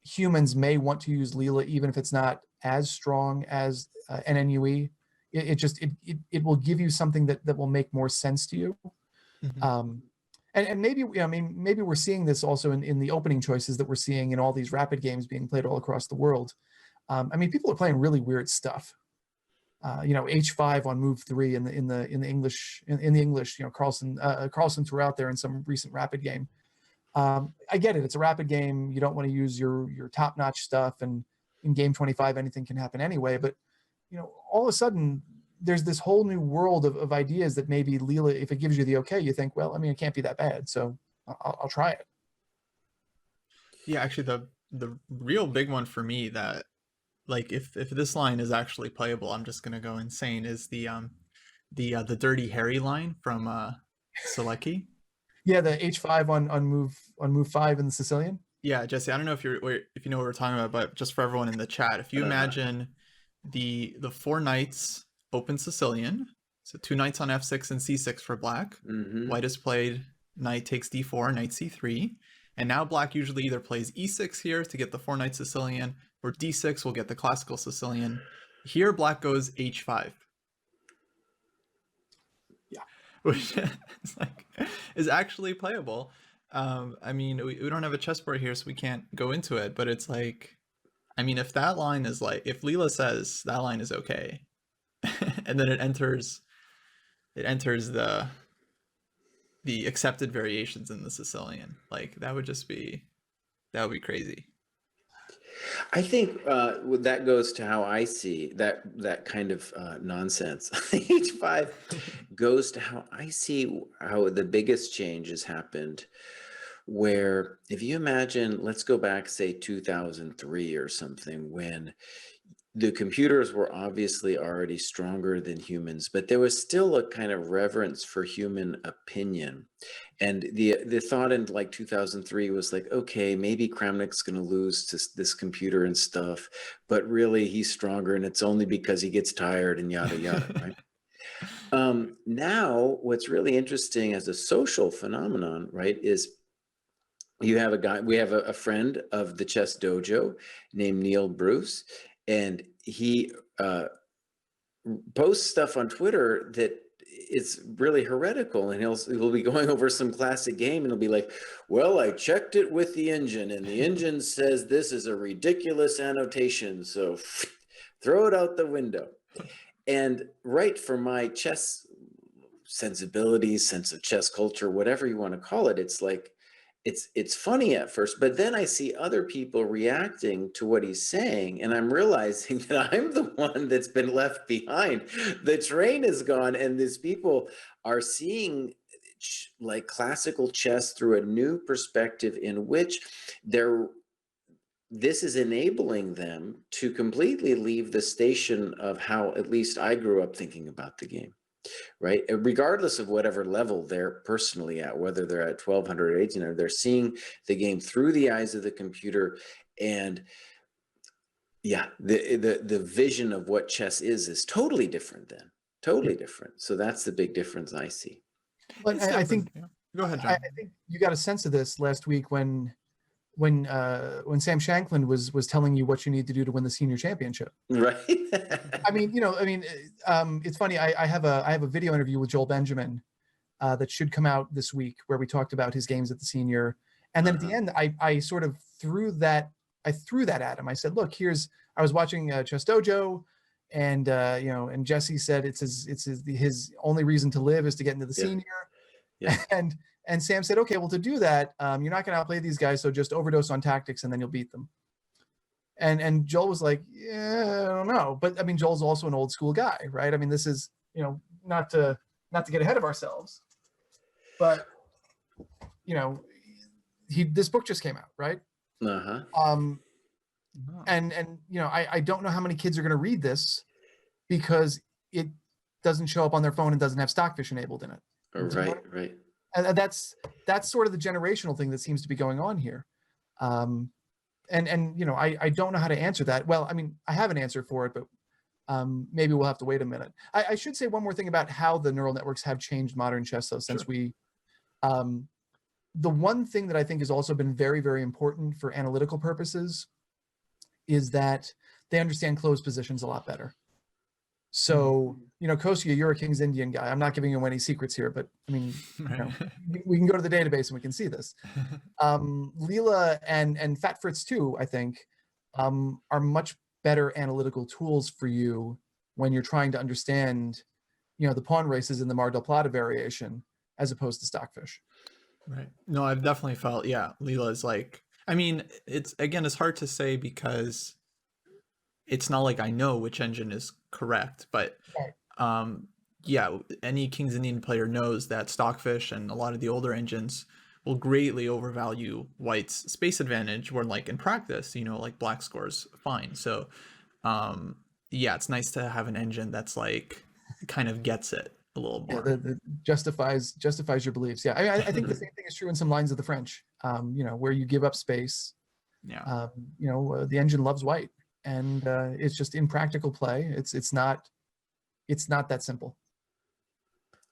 humans may want to use Leela, even if it's not as strong as NNUE. It will give you something that will make more sense to you. Mm-hmm. And maybe we're seeing this also in the opening choices that we're seeing in all these rapid games being played all across the world. People are playing really weird stuff. H5 on move 3 in the English. Carlsen threw out there in some recent rapid game. I get it. It's a rapid game. You don't want to use your top-notch stuff, and in game 25 anything can happen anyway. But all of a sudden, there's this whole new world of ideas that maybe Leela, if it gives you the okay, you think, well, it can't be that bad, so I'll try it. Yeah, actually, the real big one for me that, if this line is actually playable, I'm just gonna go insane, is the Dirty Harry line from Selecki. Yeah, the H5 on move 5 in the Sicilian. Yeah, Jesse, I don't know if you know what we're talking about, but just for everyone in the chat, if you imagine the 4 knights open Sicilian, so 2 knights on f6 and c6 for black. Mm-hmm. White has played knight takes d4, knight c3, and now black usually either plays e6 here to get the 4 knight Sicilian, or d6 will get the classical Sicilian. Here black goes h5. Yeah, which is actually playable. We don't have a chessboard here, so we can't go into it, but it's if that line is if Leela says that line is okay, and then it enters the accepted variations in the Sicilian, that would be crazy. I think that goes to how I see that kind of nonsense. H5 goes to how I see how the biggest change has happened, where if you imagine, let's go back, say 2003 or something, when the computers were obviously already stronger than humans, but there was still a kind of reverence for human opinion. And the thought in like 2003 was like, okay, maybe Kramnik's going to lose to this computer and stuff, but really he's stronger, and it's only because he gets tired and yada yada, right? Now, what's really interesting as a social phenomenon, right, is you have a guy, we have a friend of the ChessDojo named Neil Bruce, and he posts stuff on Twitter that it's really heretical, and he'll be going over some classic game, and he'll be like, well, I checked it with the engine, and the engine says this is a ridiculous annotation, so throw it out the window. And right, for my chess sensibilities, sense of chess culture, whatever you want to call it, it's like it's funny at first, but then I see other people reacting to what he's saying, and I'm realizing that I'm the one that's been left behind. The train is gone, and these people are seeing like classical chess through a new perspective in which this is enabling them to completely leave the station of how at least I grew up thinking about the game. Right, regardless of whatever level they're personally at, whether they're at 1200 or 1800, they're seeing the game through the eyes of the computer. And yeah, the vision of what chess is totally different then, totally different. So that's the big difference I see. But I think, yeah. Go ahead, John. I think you got a sense of this last week when Sam Shankland was telling you what you need to do to win the senior championship. Right. I mean, it's funny. I have a video interview with Joel Benjamin that should come out this week, where we talked about his games at the senior. And then at the end, I sort of threw that at him. I said, look, I was watching ChessDojo, and and Jesse said it's his only reason to live is to get into the senior. Yeah. And Sam said, okay, well, to do that, you're not going to outplay these guys, so just overdose on tactics and then you'll beat them. And Joel was like, yeah, I don't know. But I mean, Joel's also an old school guy, right? I mean, this is, not to get ahead of ourselves, but this book just came out, right? And I don't know how many kids are going to read this because it doesn't show up on their phone and doesn't have Stockfish enabled in it. Right. And that's sort of the generational thing that seems to be going on here. And I don't know how to answer that. Well, I mean, I have an answer for it, but maybe we'll have to wait a minute. I should say one more thing about how the neural networks have changed modern chess, though, since the one thing that I think has also been very, very important for analytical purposes is that they understand closed positions a lot better. So, Kostia, you're a King's Indian guy. I'm not giving you any secrets here, but I mean, we can go to the database and we can see this. Leela and Fat Fritz too, I think, are much better analytical tools for you when you're trying to understand, the pawn races in the Mar del Plata variation, as opposed to Stockfish. Right. No, I've definitely felt, Leela's like, I mean, it's hard to say because it's not like I know which engine is correct, but any King's Indian player knows that Stockfish and a lot of the older engines will greatly overvalue White's space advantage, where like in practice, like Black scores fine. So it's nice to have an engine that's like kind of gets it a little more. That justifies your beliefs. I think the same thing is true in some lines of the French, where you give up space. The engine loves White. And it's just in practical play. It's not that simple.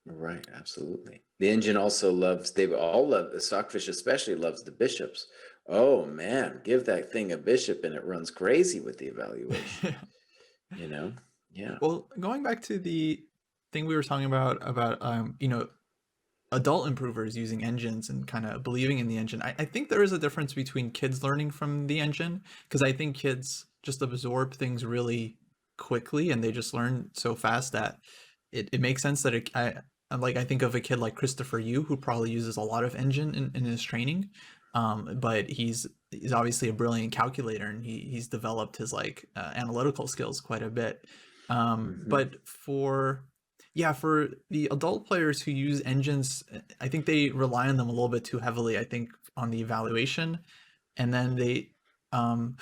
Right, absolutely. The engine also they all love, the Stockfish especially loves the bishops. Oh man, give that thing a bishop and it runs crazy with the evaluation. Yeah. Well, going back to the thing we were talking about adult improvers using engines and kind of believing in the engine. I think there is a difference between kids learning from the engine, because I think kids just absorb things really quickly and they just learn so fast that it makes sense that I think of a kid like Christopher Yu, who probably uses a lot of engine in his training, but he's obviously a brilliant calculator, and he's developed his analytical skills quite a bit. But for the adult players who use engines, I think they rely on them a little bit too heavily, I think, on the evaluation, and then they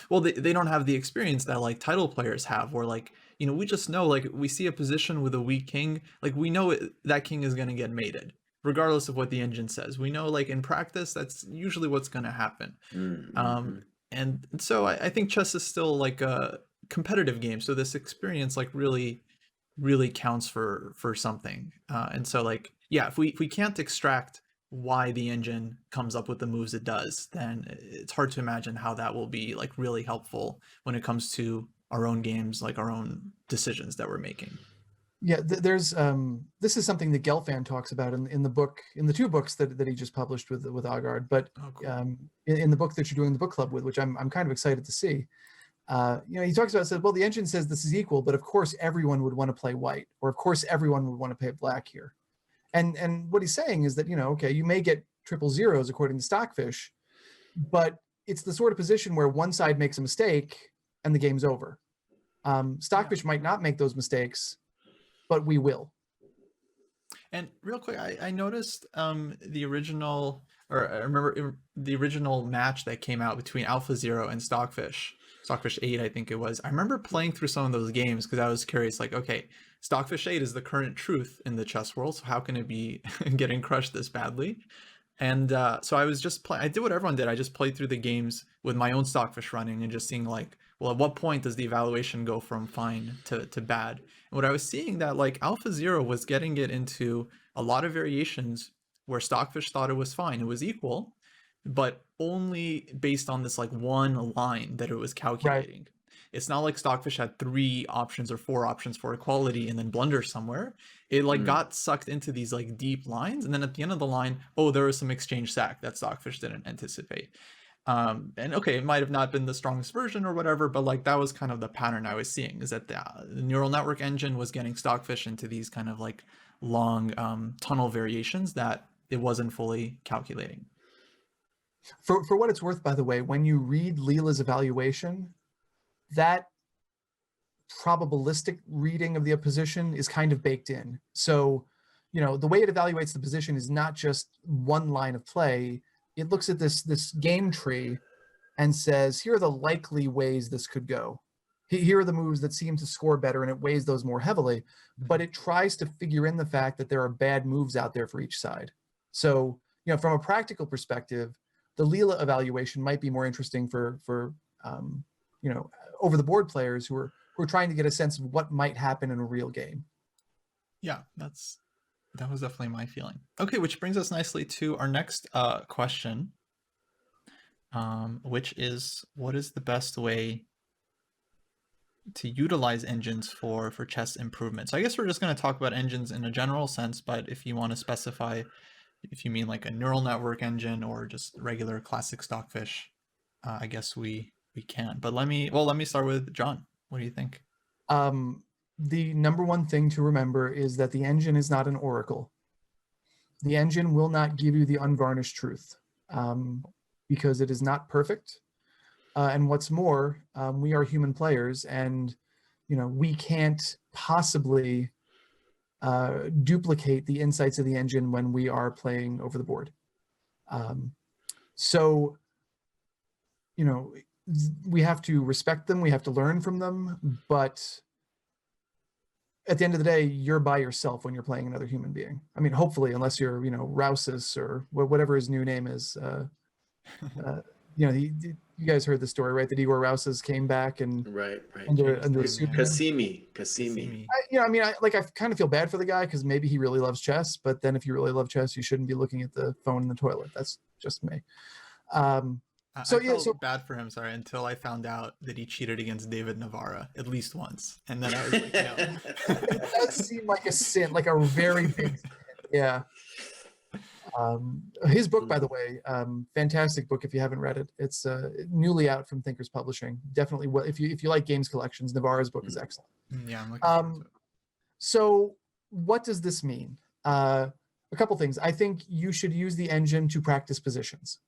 well, they don't have the experience that like title players have, where like, you know, we just know, like, we see a position with a weak king, like we know that king is going to get mated regardless of what the engine says. We know, like, in practice that's usually what's going to happen. Mm-hmm. And so I think chess is still like a competitive game, so this experience like really counts for something. And so, like, yeah, if we can't extract why the engine comes up with the moves it does, then it's hard to imagine how that will be like really helpful when it comes to our own games, like our own decisions that we're making. Yeah, there's this is something that Gelfand talks about in the book, in the two books that he just published with Agard. But Oh, cool. in the book that you're doing the book club with, which I'm kind of excited to see. You know, he talks about, says, well, the engine says this is equal, but of course everyone would want to play white, or of course everyone would want to play black here. And what he's saying is that, you know, okay, you may get triple zeros according to Stockfish, but it's the sort of position where one side makes a mistake and the game's over. Stockfish might not make those mistakes, but we will. And real quick, I noticed the original, or I remember the original match that came out between Alpha Zero and Stockfish 8, I think it was. I remember playing through some of those games because I was curious, like, okay, Stockfish 8 is the current truth in the chess world, so how can it be getting crushed this badly? And so I was just I did what everyone did. I just played through the games with my own Stockfish running and just seeing, like, well, at what point does the evaluation go from fine to bad? And what I was seeing, that like Alpha Zero was getting it into a lot of variations where Stockfish thought it was fine, it was equal, but only based on this like one line that it was calculating. Right. It's not like Stockfish had 3 options or 4 options for equality and then blunder somewhere. It like got sucked into these like deep lines, and then at the end of the line, oh, there was some exchange sack that Stockfish didn't anticipate. And okay, it might have not been the strongest version or whatever, but like that was kind of the pattern I was seeing, is that the neural network engine was getting Stockfish into these kind of like long tunnel variations that it wasn't fully calculating. For what it's worth, by the way, when you read Leela's evaluation, that probabilistic reading of the position is kind of baked in. So, you know, the way it evaluates the position is not just one line of play. It looks at this game tree and says, here are the likely ways this could go. Here are the moves that seem to score better, and it weighs those more heavily. But it tries to figure in the fact that there are bad moves out there for each side. So, you know, from a practical perspective, the Leela evaluation might be more interesting for you know, over the board players who are trying to get a sense of what might happen in a real game. Yeah, that was definitely my feeling. Okay, which brings us nicely to our next question, which is, what is the best way to utilize engines for chess improvement? So I guess we're just going to talk about engines in a general sense, but if you want to specify, if you mean like a neural network engine or just regular classic Stockfish, I guess we can. But let me start with John. What do you think? The number one thing to remember is that the engine is not an oracle. The engine will not give you the unvarnished truth, because it is not perfect. And what's more, we are human players, and you know, we can't possibly duplicate the insights of the engine when we are playing over the board. So, you know, we have to respect them, we have to learn from them, but at the end of the day, you're by yourself when you're playing another human being. I mean, hopefully, unless you're, you know, Rousus or whatever his new name is. You know, you guys heard the story, right? That Igor Rousus came back and right. under a pseudonym. Cassimi. You know, I mean, I kind of feel bad for the guy because maybe he really loves chess, but then if you really love chess, you shouldn't be looking at the phone in the toilet. That's just me. I felt bad for him, until I found out that he cheated against David Navarra at least once, and then I was like, no. It does seem like a sin, like a very big sin. Yeah. His book, by the way, fantastic book if you haven't read it. It's newly out from Thinkers Publishing. Definitely, if you like games collections, Navarra's book is excellent. Yeah, I'm looking forward to it. So what does this mean? A couple things. I think you should use the engine to practice positions.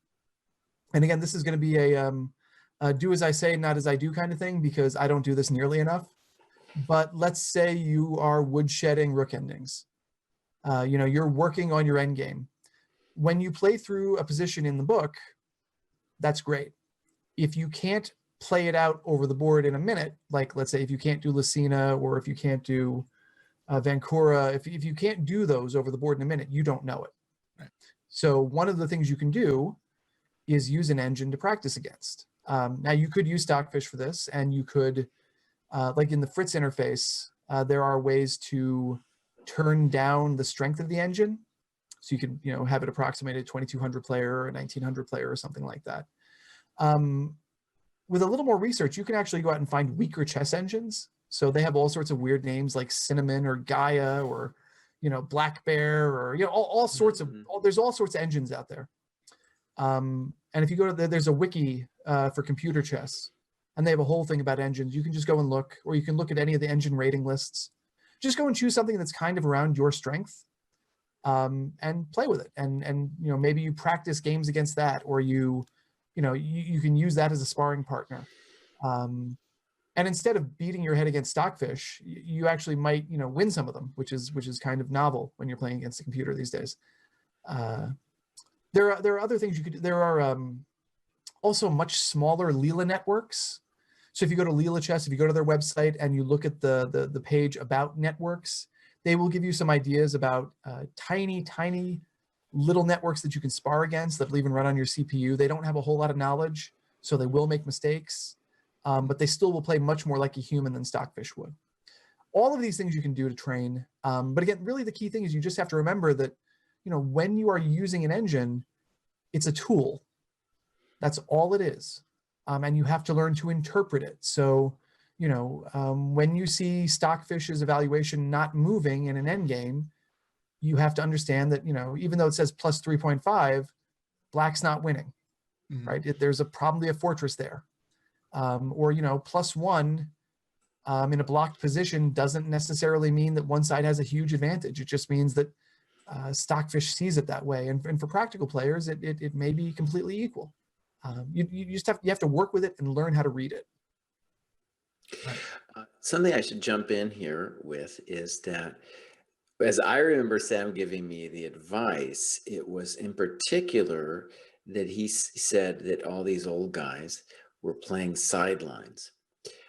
And again, this is going to be a do as I say, not as I do kind of thing, because I don't do this nearly enough. But let's say you are woodshedding rook endings. You know, you're working on your end game. When you play through a position in the book, that's great. if you can't play it out over the board in a minute, like let's say if you can't do Lucina or if you can't do Vancouver, if you can't do those over the board in a minute, you don't know it. Right. So one of the things you can do is use an engine to practice against. Now you could use Stockfish for this, and you could, like in the Fritz interface, there are ways to turn down the strength of the engine. So you could, have it approximated 2200 player or 1900 player or something like that. With a little more research, you can actually go out and find weaker chess engines. So they have all sorts of weird names like Cinnamon or Gaia or, Black Bear or, all sorts of, there's all sorts of engines out there. And if you go to there's a wiki for computer chess, and they have a whole thing about engines. You can just go and look, or you can look at any of the engine rating lists. Just go and choose something that's kind of around your strength, and play with it. And maybe you practice games against that, or you can use that as a sparring partner. And instead of beating your head against Stockfish, you actually might win some of them, which is kind of novel when you're playing against a computer these days. There are other things you could do. There are also much smaller Leela networks. So if you go to Leela Chess, if you go to their website and you look at the page about networks, they will give you some ideas about tiny little networks that you can spar against that'll even run on your CPU. They don't have a whole lot of knowledge, so they will make mistakes, but they still will play much more like a human than Stockfish would. All of these things you can do to train. But again, really the key thing is you just have to remember that, when you are using an engine, it's a tool. That's all it is. And you have to learn to interpret it. So, when you see Stockfish's evaluation not moving in an endgame, you have to understand that, even though it says plus 3.5, black's not winning, right? There's probably a fortress there. Or, +1 in a blocked position doesn't necessarily mean that one side has a huge advantage. It just means that Stockfish sees it that way. And for practical players, it may be completely equal. You just have to work with it and learn how to read it. Something I should jump in here with is that, as I remember Sam giving me the advice, it was in particular that he said that all these old guys were playing sidelines.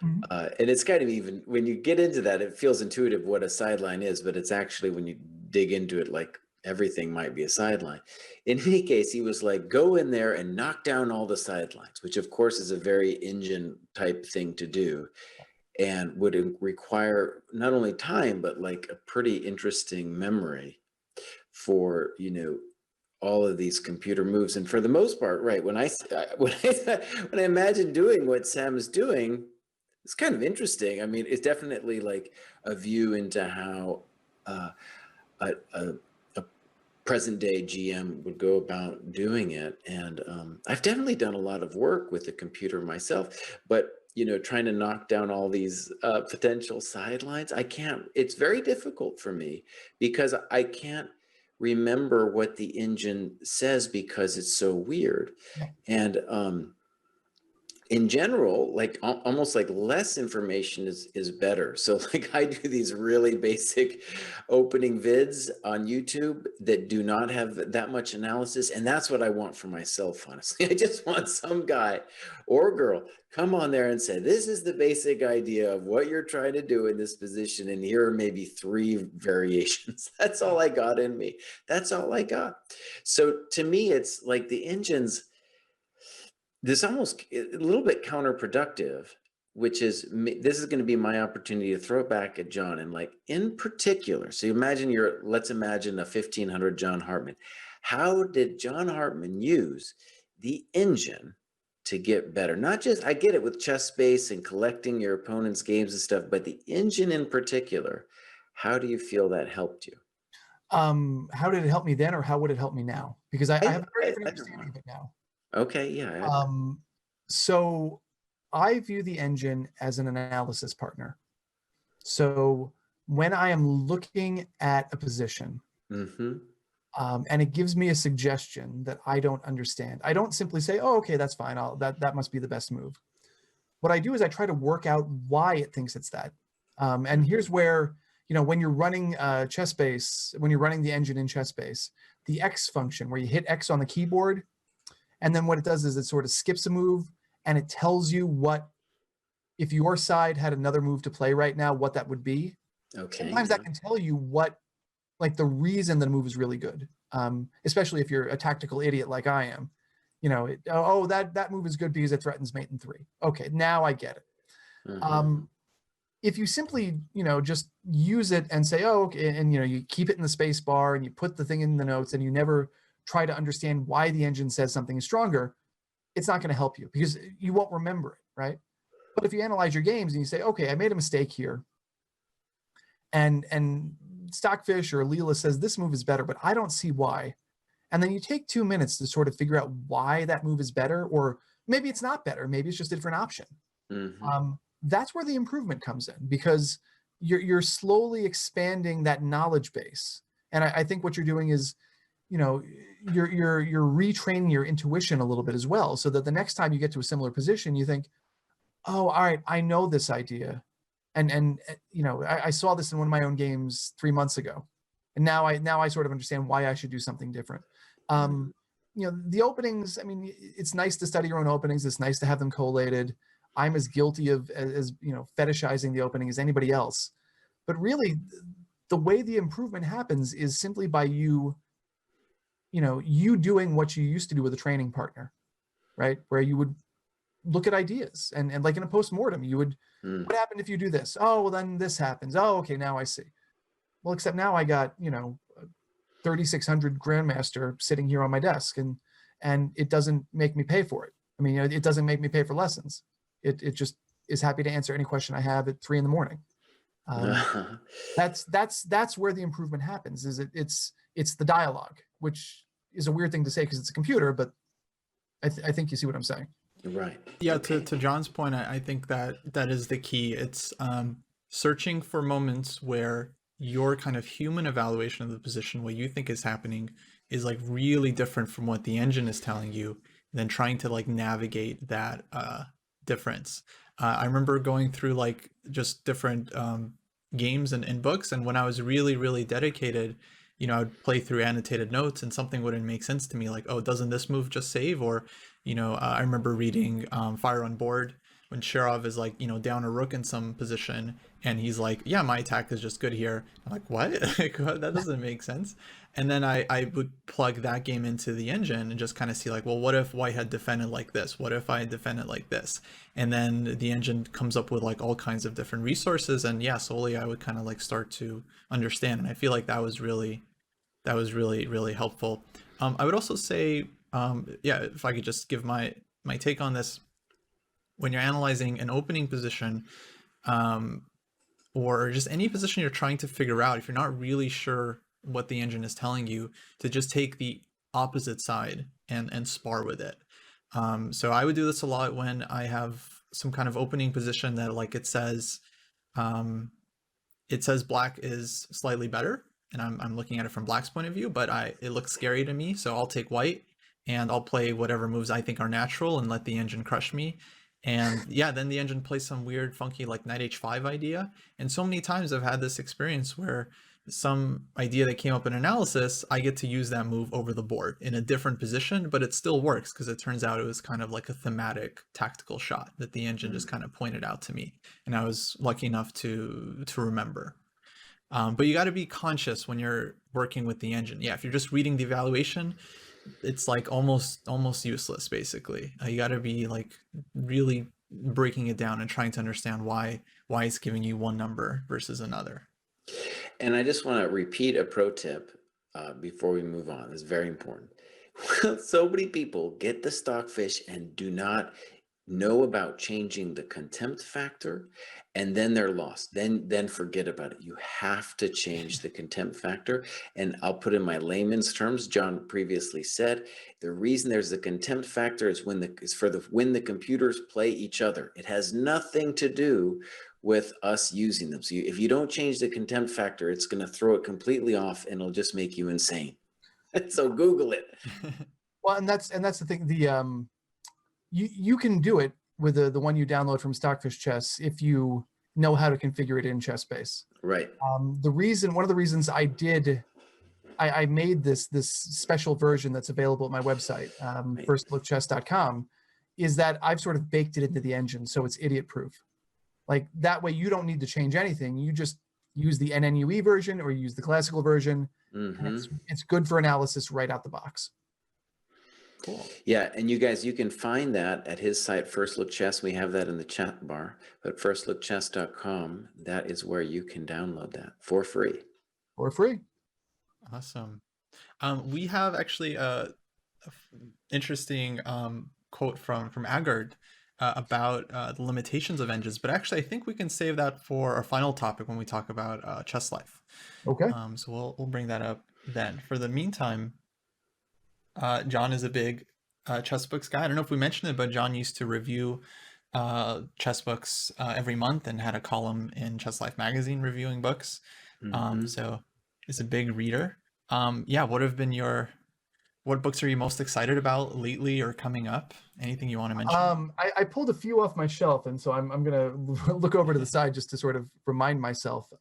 And it's kind of, even when you get into that, it feels intuitive what a sideline is, but it's actually, when you dig into it, like everything might be a sideline. In any case, he was like, go in there and knock down all the sidelines, which of course is a very engine type thing to do, and would require not only time, but like a pretty interesting memory for, all of these computer moves. And for the most part, right, when I imagine doing what Sam is doing, it's kind of interesting. I mean, it's definitely like a view into how a present day GM would go about doing it. And I've definitely done a lot of work with the computer myself, but trying to knock down all these potential sidelines, it's very difficult for me, because I can't remember what the engine says because it's so weird. And in general, like almost like less information is better. So like I do these really basic opening vids on YouTube that do not have that much analysis. And that's what I want for myself, honestly. I just want some guy or girl come on there and say, this is the basic idea of what you're trying to do in this position, and here are maybe 3 variations. That's all I got in me. That's all I got. So to me, it's like the engines, this almost a little bit counterproductive, which is, this is going to be my opportunity to throw it back at John. And like, in particular, so let's imagine a 1500 John Hartman. How did John Hartman use the engine to get better? Not just, I get it with chess space and collecting your opponent's games and stuff, but the engine in particular, how do you feel that helped you? How did it help me then, or how would it help me now? Because I have a very different understanding of it now. Okay, yeah. So I view the engine as an analysis partner. So when I am looking at a position, and it gives me a suggestion that I don't understand, I don't simply say, oh, okay, that's fine. That must be the best move. What I do is I try to work out why it thinks it's that. And here's where, when you're running ChessBase, when you're running the engine in ChessBase, the X function where you hit X on the keyboard, and then what it does is it sort of skips a move and it tells you what, if your side had another move to play right now, what that would be. Okay. Sometimes that can tell you what, like the reason the move is really good. Especially if you're a tactical idiot like I am. You know, that move is good because it threatens mate in 3. Okay, now I get it. If you simply, just use it and say, oh, okay, and you keep it in the space bar and you put the thing in the notes and you never try to understand why the engine says something is stronger, it's not going to help you because you won't remember it, right? But if you analyze your games and you say, okay, I made a mistake here, and Stockfish or Leela says this move is better, but I don't see why. And then you take 2 minutes to sort of figure out why that move is better, or maybe it's not better. Maybe it's just a different option. That's where the improvement comes in, because you're slowly expanding that knowledge base. And I think what you're doing is, you're retraining your intuition a little bit as well, so that the next time you get to a similar position, you think, oh, all right, I know this idea. And I saw this in one of my own games 3 months ago. And now I sort of understand why I should do something different. The openings, I mean, it's nice to study your own openings. It's nice to have them collated. I'm as guilty of as fetishizing the opening as anybody else. But really, the way the improvement happens is simply by you doing what you used to do with a training partner, right? Where you would look at ideas and like in a post-mortem, you would, what happened if you do this? Oh, well, then this happens. Oh, okay, now I see. Well, except now I got, 3,600 Grandmaster sitting here on my desk, and it doesn't make me pay for it. I mean, it doesn't make me pay for lessons. It just is happy to answer any question I have at 3 a.m. That's where the improvement happens. Is it's the dialogue, which is a weird thing to say because it's a computer, but I think you see what I'm saying. Right. Yeah. Okay. To John's point, I think that is the key. It's searching for moments where your kind of human evaluation of the position, what you think is happening, is like really different from what the engine is telling you, and then trying to like navigate that difference. I remember going through like just different games and books, and when I was really, really dedicated, I would play through annotated notes and something wouldn't make sense to me, like, oh, doesn't this move just save? Or I remember reading Fire on Board when Sherlock is like, down a rook in some position, and he's like, yeah, my attack is just good here. I'm like, what? Like, that doesn't make sense. And then I would plug that game into the engine and just kind of see like, well, what if white had defended like this? What if I had defended like this? And then the engine comes up with like all kinds of different resources, and yeah, slowly I would kind of like start to understand. And I feel like that was really, really helpful. I would also say, yeah, if I could just give my take on this, when you're analyzing an opening position, or just any position you're trying to figure out, if you're not really sure what the engine is telling you, to just take the opposite side and spar with it. So I would do this a lot when I have some kind of opening position that like it says black is slightly better, and I'm looking at it from black's point of view, but it looks scary to me, so I'll take white and I'll play whatever moves I think are natural and let the engine crush me. And yeah, then the engine plays some weird, funky like knight h5 idea. And so many times I've had this experience where some idea that came up in analysis, I get to use that move over the board in a different position, but it still works because it turns out it was kind of like a thematic tactical shot that the engine just kind of pointed out to me. And I was lucky enough to remember. But you got to be conscious when you're working with the engine. Yeah, if you're just reading the evaluation, it's like almost useless basically. You got to be like really breaking it down and trying to understand why it's giving you one number versus another. And I just want to repeat a pro tip before we move on. It's very important. So many people get the Stockfish and do not know about changing the contempt factor, and then they're lost. Then forget about it. You have to change the contempt factor. And I'll put in my layman's terms. John previously said the reason there's a contempt factor is when the computers play each other. It has nothing to do with us using them. So if you don't change the contempt factor, it's going to throw it completely off, and it'll just make you insane. So Google it. Well, and that's the thing. You can do it with the one you download from Stockfish Chess if you know how to configure it in ChessBase. Right. One of the reasons I made this special version that's available at my website, firstlookchess.com, is that I've sort of baked it into the engine, so it's idiot proof. Like that way you don't need to change anything. You just use the NNUE version or use the classical version, and it's good for analysis right out the box. Cool. Yeah, and you guys, you can find that at his site, First Look Chess. We have that in the chat bar, but firstlookchess.com, that is where you can download that for free. For free. Awesome. We have actually interesting quote from Agard about the limitations of engines, but actually I think we can save that for our final topic when we talk about Chess Life. Okay. So we'll bring that up then. For the meantime, John is a big chess books guy. I don't know if we mentioned it, but John used to review chess books every month and had a column in Chess Life magazine reviewing books. So he's a big reader. Yeah, what books are you most excited about lately or coming up? Anything you want to mention? I pulled a few off my shelf, and so I'm gonna look over to the side just to sort of remind myself.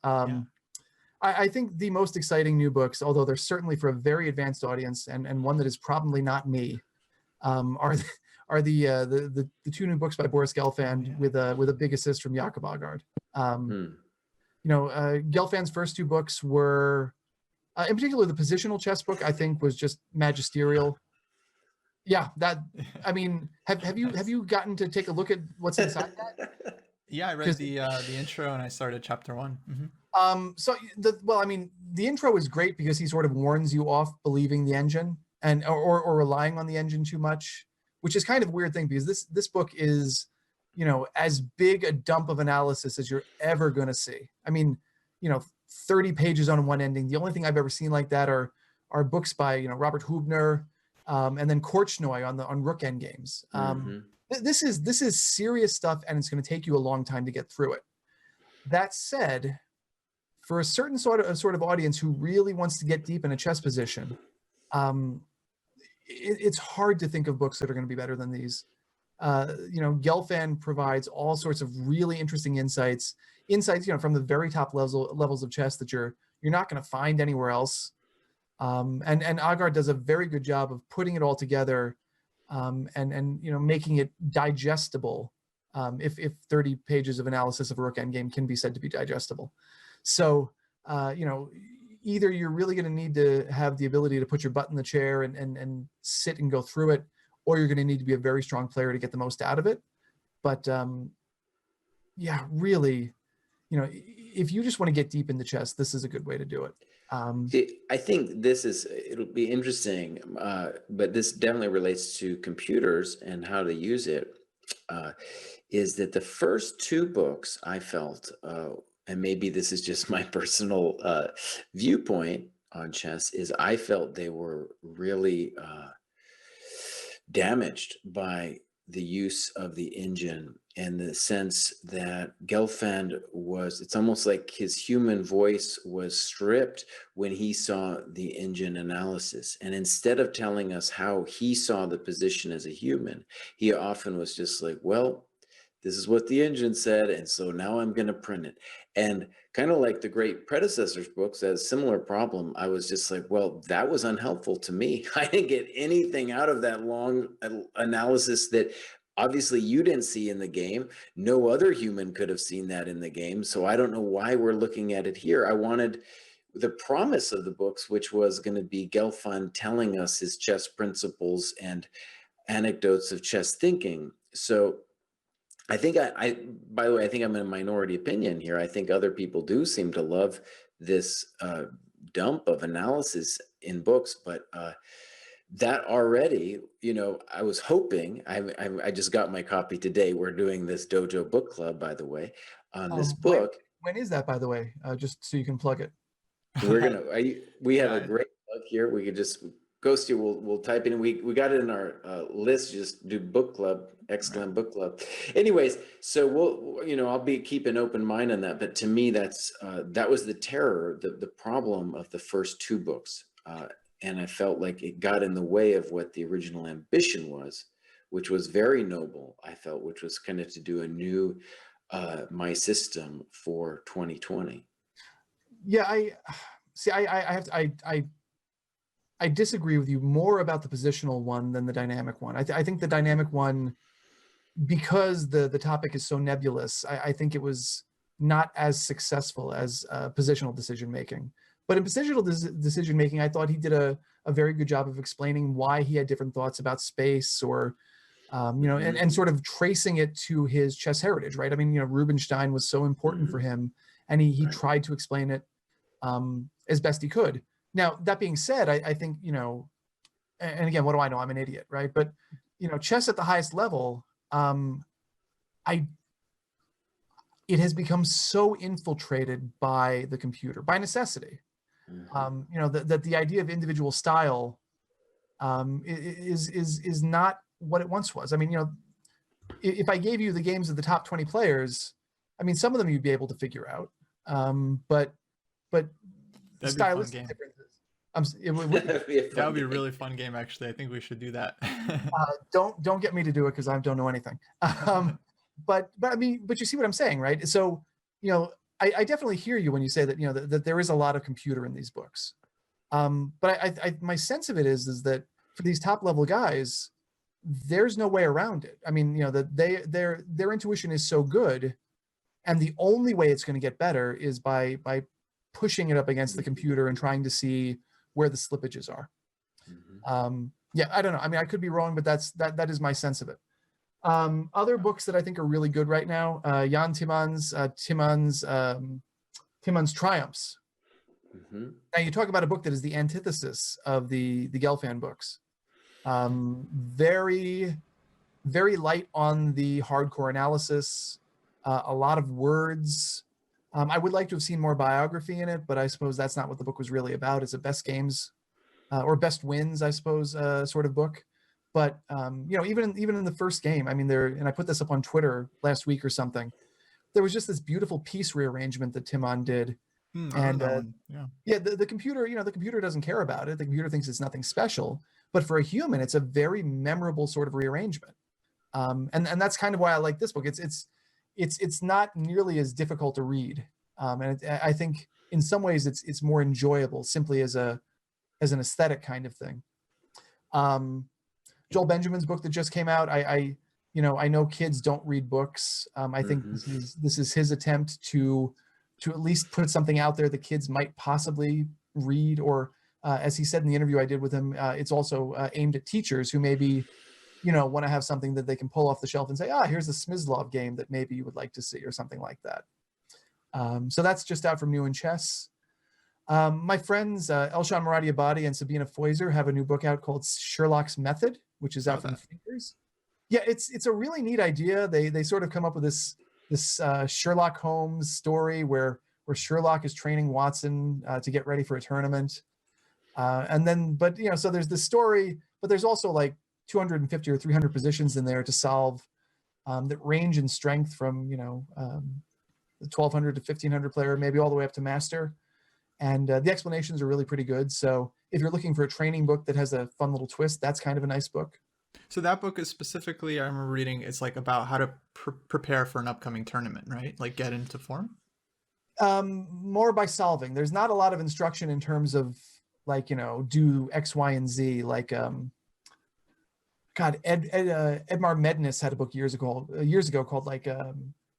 I think the most exciting new books, although they're certainly for a very advanced audience and one that is probably not me, are the two new books by Boris Gelfand with a big assist from Jakob Agard. Gelfand's first two books were, in particular, the Positional chess book I think was just magisterial. Yeah, I mean, have you gotten to take a look at what's inside that? Yeah, I read the intro and I started chapter 1. The intro is great because he sort of warns you off believing the engine or relying on the engine too much, which is kind of a weird thing because this book is, as big a dump of analysis as you're ever going to see. I mean, 30 pages on one ending. The only thing I've ever seen like that are books by, Robert Hubner, and then Korchnoi on rook endgames. This is serious stuff, and it's going to take you a long time to get through it. That said, for a certain sort of audience who really wants to get deep in a chess position, it's hard to think of books that are going to be better than these. Gelfand provides all sorts of really interesting insights, from the very top levels of chess that you're not going to find anywhere else. And Agard does a very good job of putting it all together, and making it digestible. If 30 pages of analysis of a rook endgame can be said to be digestible. So, either you're really going to need to have the ability to put your butt in the chair and sit and go through it, or you're going to need to be a very strong player to get the most out of it. But really, if you just want to get deep into chess, this is a good way to do it. I think it'll be interesting, but this definitely relates to computers and how to use it, is that the first two books I felt, and maybe this is just my personal viewpoint on chess, is I felt they were really damaged by the use of the engine, in the sense that Gelfand it's almost like his human voice was stripped when he saw the engine analysis. And instead of telling us how he saw the position as a human, he often was just like, well, this is what the engine said, and so now I'm going to print it. And kind of like the great predecessors books, had a similar problem. I was just like, well, that was unhelpful to me. I didn't get anything out of that long analysis that obviously you didn't see in the game. No other human could have seen that in the game. So I don't know why we're looking at it here. I wanted the promise of the books, which was going to be Gelfand telling us his chess principles and anecdotes of chess thinking. So I think by the way, I think I'm in a minority opinion here. I think other people do seem to love this dump of analysis in books, but that already, I was hoping, I just got my copy today. We're doing this Dojo book club, by the way, on this book. When is that, by the way? Just so you can plug it. We have a great plug here. We could just Ghost you, we'll type in. We got it in our list. Just do book club, ! Book club. Anyways, so I'll keep an open mind on that. But to me, that was the terror, the problem of the first two books, and I felt like it got in the way of what the original ambition was, which was very noble. I felt, which was kind of to do a new my system for 2020. Yeah, I disagree with you more about the positional one than the dynamic one. I think the dynamic one because the topic is so nebulous, I think it was not as successful as positional decision making. But in positional decision making, I thought he did a very good job of explaining why he had different thoughts about space, or and sort of tracing it to his chess heritage, right? I mean, Rubinstein was so important for him, and he tried to explain it as best he could. Now, that being said, I think, and again, what do I know? I'm an idiot, right? But, chess at the highest level, it has become so infiltrated by the computer, by necessity. That the idea of individual style is not what it once was. I mean, if I gave you the games of the top 20 players, I mean, some of them you'd be able to figure out, but stylistic differences. That would be a really fun game, actually. I think we should do that. Don't get me to do it, because I don't know anything. But I mean, but you see what I'm saying, right? So, I definitely hear you when you say that, that there is a lot of computer in these books. But I my sense of it is that for these top level guys, there's no way around it. I mean, that their intuition is so good, and the only way it's going to get better is by pushing it up against the computer and trying to see where the slippages are. Yeah, I don't know. I mean, I could be wrong, but that is my sense of it. Other books that I think are really good right now, Jan Timman's Triumphs. Now, you talk about a book that is the antithesis of the Gelfand books. Very, very light on the hardcore analysis, a lot of words. I would like to have seen more biography in it, but I suppose that's not what the book was really about. It's a best games or best wins, I suppose, sort of book. But even in the first game, I mean, and I put this up on Twitter last week or something, there was just this beautiful piece rearrangement that Timman did. And the computer, the computer doesn't care about it. The computer thinks it's nothing special. But for a human, it's a very memorable sort of rearrangement. And that's kind of why I like this book. It's not nearly as difficult to read. And I think in some ways it's more enjoyable simply as an aesthetic kind of thing. Joel Benjamin's book that just came out, I know kids don't read books. I think this is his attempt to at least put something out there that kids might possibly read, or as he said in the interview I did with him, it's also aimed at teachers who maybe want to have something that they can pull off the shelf and say, here's a Smyslov game that maybe you would like to see, or something like that. So that's just out from New in Chess. My friends Elshan Muradiabadi and Sabina Feuser have a new book out called Sherlock's Method, which is out from Thinkers. Yeah, it's a really neat idea. They sort of come up with this Sherlock Holmes story where Sherlock is training Watson to get ready for a tournament. So there's this story, but there's also like 250 or 300 positions in there to solve that range in strength from, the 1200 to 1500 player, maybe all the way up to master. And the explanations are really pretty good. So if you're looking for a training book that has a fun little twist, that's kind of a nice book. So that book is specifically, I remember reading, it's like about how to prepare for an upcoming tournament, right? Like get into form? More by solving. There's not a lot of instruction in terms of like, do X, Y, and Z. Like, Edmar Mednis had a book years ago called like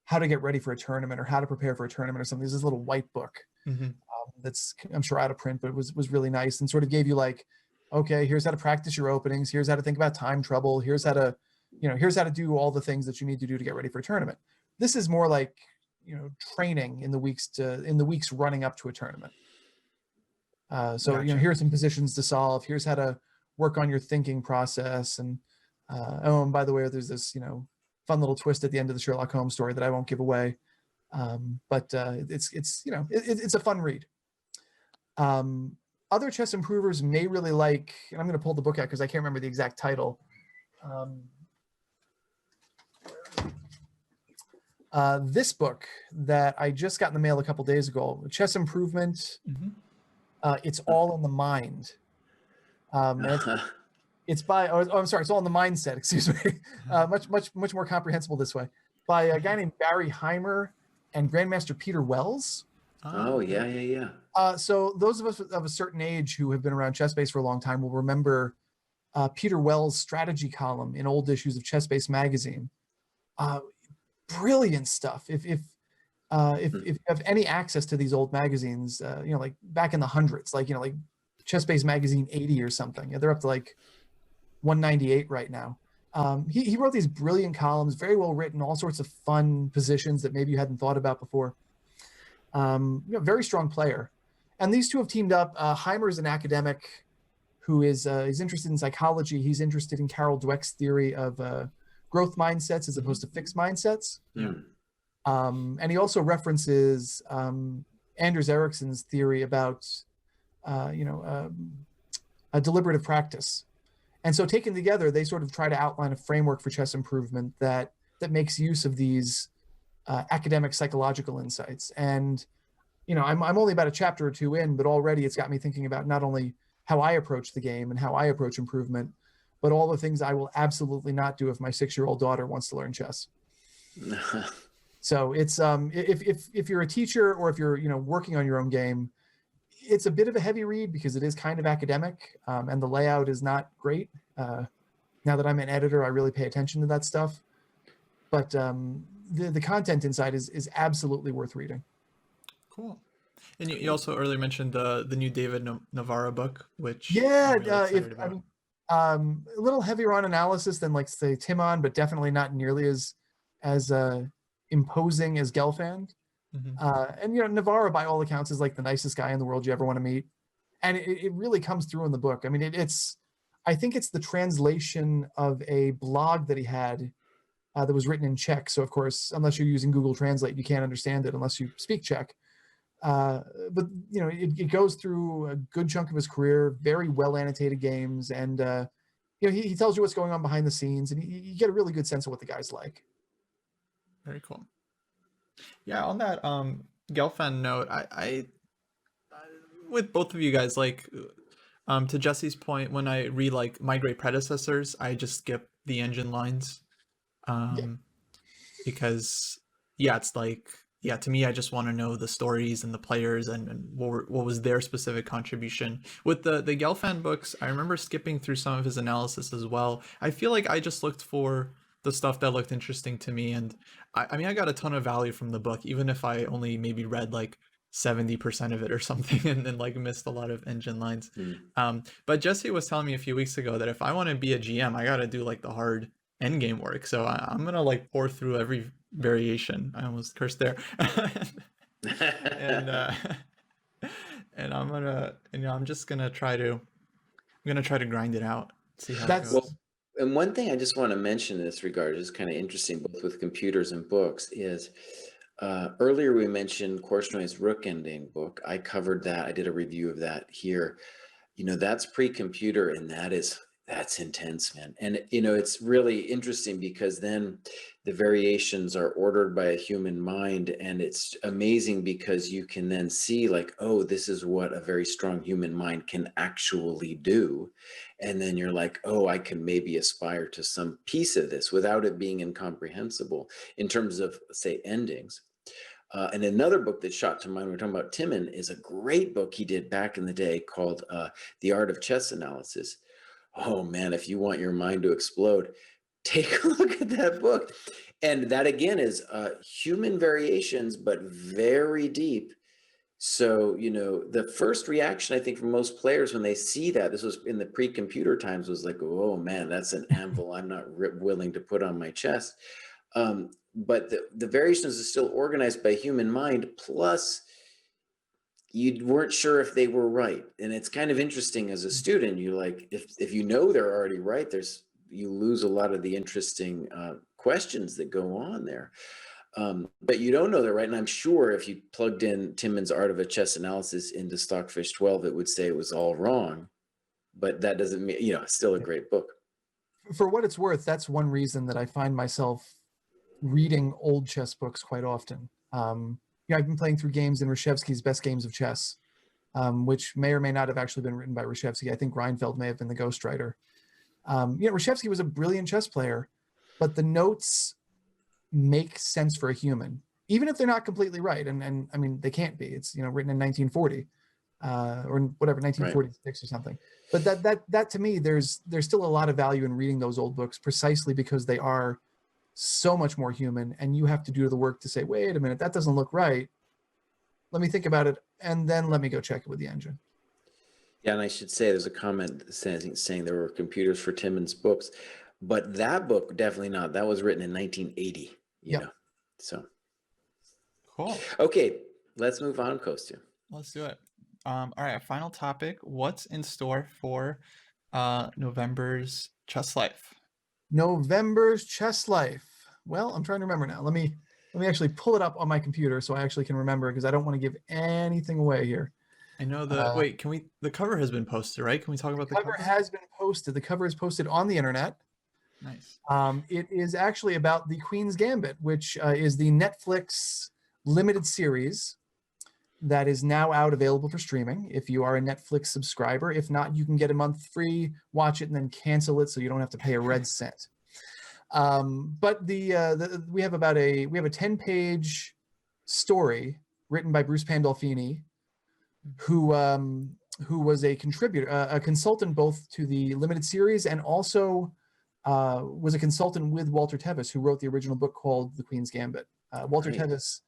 how to get ready for a tournament, or how to prepare for a tournament, or something. There's this little white book that's, I'm sure, out of print, but it was really nice, and sort of gave you like, okay, here's how to practice your openings. Here's how to think about time trouble. Here's how to do all the things that you need to do to get ready for a tournament. This is more like, training in the weeks running up to a tournament. So Gotcha. Here are some positions to solve. Here's how to work on your thinking process. And and by the way, there's this fun little twist at the end of the Sherlock Holmes story that I won't give away. But it's a fun read. Other chess improvers may really like, and I'm going to pull the book out because I can't remember the exact title. This book that I just got in the mail a couple days ago, Chess Improvement. It's All in the Mind. It's by, I'm sorry, It's All in the Mindset, excuse me. Much more comprehensible this way. By a guy named Barry Heimer and Grandmaster Peter Wells. Oh, yeah. So those of us of a certain age who have been around ChessBase for a long time will remember Peter Wells' strategy column in old issues of ChessBase magazine, Uh, brilliant stuff. If you have any access to these old magazines, like back in the hundreds, like Chess-Based Magazine 80 or something. They're up to like 198 right now. He wrote these brilliant columns, very well written, all sorts of fun positions that maybe you hadn't thought about before. Very strong player. And these two have teamed up. Heimer is an academic who is he's interested in psychology. He's interested in Carol Dweck's theory of growth mindsets as opposed to fixed mindsets. Yeah. And he also references Anders Ericsson's theory about, a deliberative practice. And so taken together, they sort of try to outline a framework for chess improvement that makes use of these academic psychological insights. And, I'm only about a chapter or two in, but already it's got me thinking about not only how I approach the game and how I approach improvement, but all the things I will absolutely not do if my 6-year-old daughter wants to learn chess. So it's if you're a teacher or if you're working on your own game, it's a bit of a heavy read because it is kind of academic, and the layout is not great. Now that I'm an editor, I really pay attention to that stuff. But the content inside is absolutely worth reading. Cool. And you also earlier mentioned the new David Navarro book, which Yeah, I'm really excited about. a little heavier on analysis than like say Timon, but definitely not nearly as imposing as Gelfand. And Navarro, by all accounts, is like the nicest guy in the world you ever want to meet, and it really comes through in the book. I mean, I think it's the translation of a blog that he had that was written in Czech. So of course, unless you're using Google Translate, you can't understand it unless you speak Czech. But it goes through a good chunk of his career, very well annotated games, and he tells you what's going on behind the scenes, and you get a really good sense of what the guy's like. Very cool. Yeah, on that Gelfand note, I with both of you guys, like to Jesse's point, when I read like My Great Predecessors, I just skip the engine lines. Because it's like, to me, I just want to know the stories and the players and what was their specific contribution. With the Gelfand books, I remember skipping through some of his analysis as well. I feel like I just looked for the stuff that looked interesting to me, and I mean, I got a ton of value from the book, even if I only maybe read like 70% of it or something, and then like missed a lot of engine lines. But Jesse was telling me a few weeks ago that if I want to be a GM, I got to do like the hard endgame work. So I'm gonna like pour through every variation. I almost cursed there. and I'm gonna, I'm just gonna try to grind it out, see how it goes. Well, and one thing I just want to mention in this regard is kind of interesting, both with computers and books, is earlier we mentioned Korchnой's Rook Ending book. I covered that. I did a review of that here. That's pre-computer, and that's intense, man. And it's really interesting because then the variations are ordered by a human mind, and it's amazing because you can then see like, oh, this is what a very strong human mind can actually do. And then you're like, oh, I can maybe aspire to some piece of this without it being incomprehensible in terms of, say, endings. And another book that shot to mind, we're talking about Timon, is a great book he did back in the day called The Art of Chess Analysis. Oh man, if you want your mind to explode, take a look at that book. And that again is human variations, but very deep. So, the first reaction I think from most players when they see that, this was in the pre-computer times, was like, oh man, that's an anvil I'm not willing to put on my chest. But the variations are still organized by human mind, plus you weren't sure if they were right. And it's kind of interesting as a student, you like, if they're already right, you lose a lot of the interesting questions that go on there. But you don't know they're right. And I'm sure if you plugged in Timon's Art of a Chess Analysis into Stockfish 12, it would say it was all wrong. But that doesn't mean, it's still a great book. For what it's worth, that's one reason that I find myself reading old chess books quite often. I've been playing through games in Reshevsky's Best Games of Chess, which may or may not have actually been written by Reshevsky. I think Reinfeld may have been the ghostwriter. Reshevsky was a brilliant chess player, but the notes make sense for a human, even if they're not completely right. And I mean, they can't be. It's written in 1940 or whatever, 1946 right. Or something. But that to me, there's still a lot of value in reading those old books, precisely because they are so much more human, and you have to do the work to say, wait a minute, that doesn't look right. Let me think about it, and then let me go check it with the engine. Yeah, and I should say there's a comment saying there were computers for Timmons books, but that book definitely not. That was written in 1980. You Yep. know, so Cool. okay, let's move on, Kostya. Let's do it. All right, final topic. What's in store for November's Chess Life? November's Chess Life. Well, I'm trying to remember now. Let me actually pull it up on my computer so I actually can remember, because I don't want to give anything away here. I know the wait. Can we? The cover has been posted, right? Can we talk about the cover? The cover has been posted. The cover is posted on the internet. Nice. It is actually about the Queen's Gambit, which is the Netflix limited series that is now out available for streaming if you are a Netflix subscriber. If not, you can get a month free, watch it, and then cancel it so you don't have to pay a red cent. But we have a 10-page story written by Bruce Pandolfini, who was a contributor, a consultant both to the limited series, and also was a consultant with Walter Tevis, who wrote the original book called The Queen's Gambit. Walter Right. Tevis,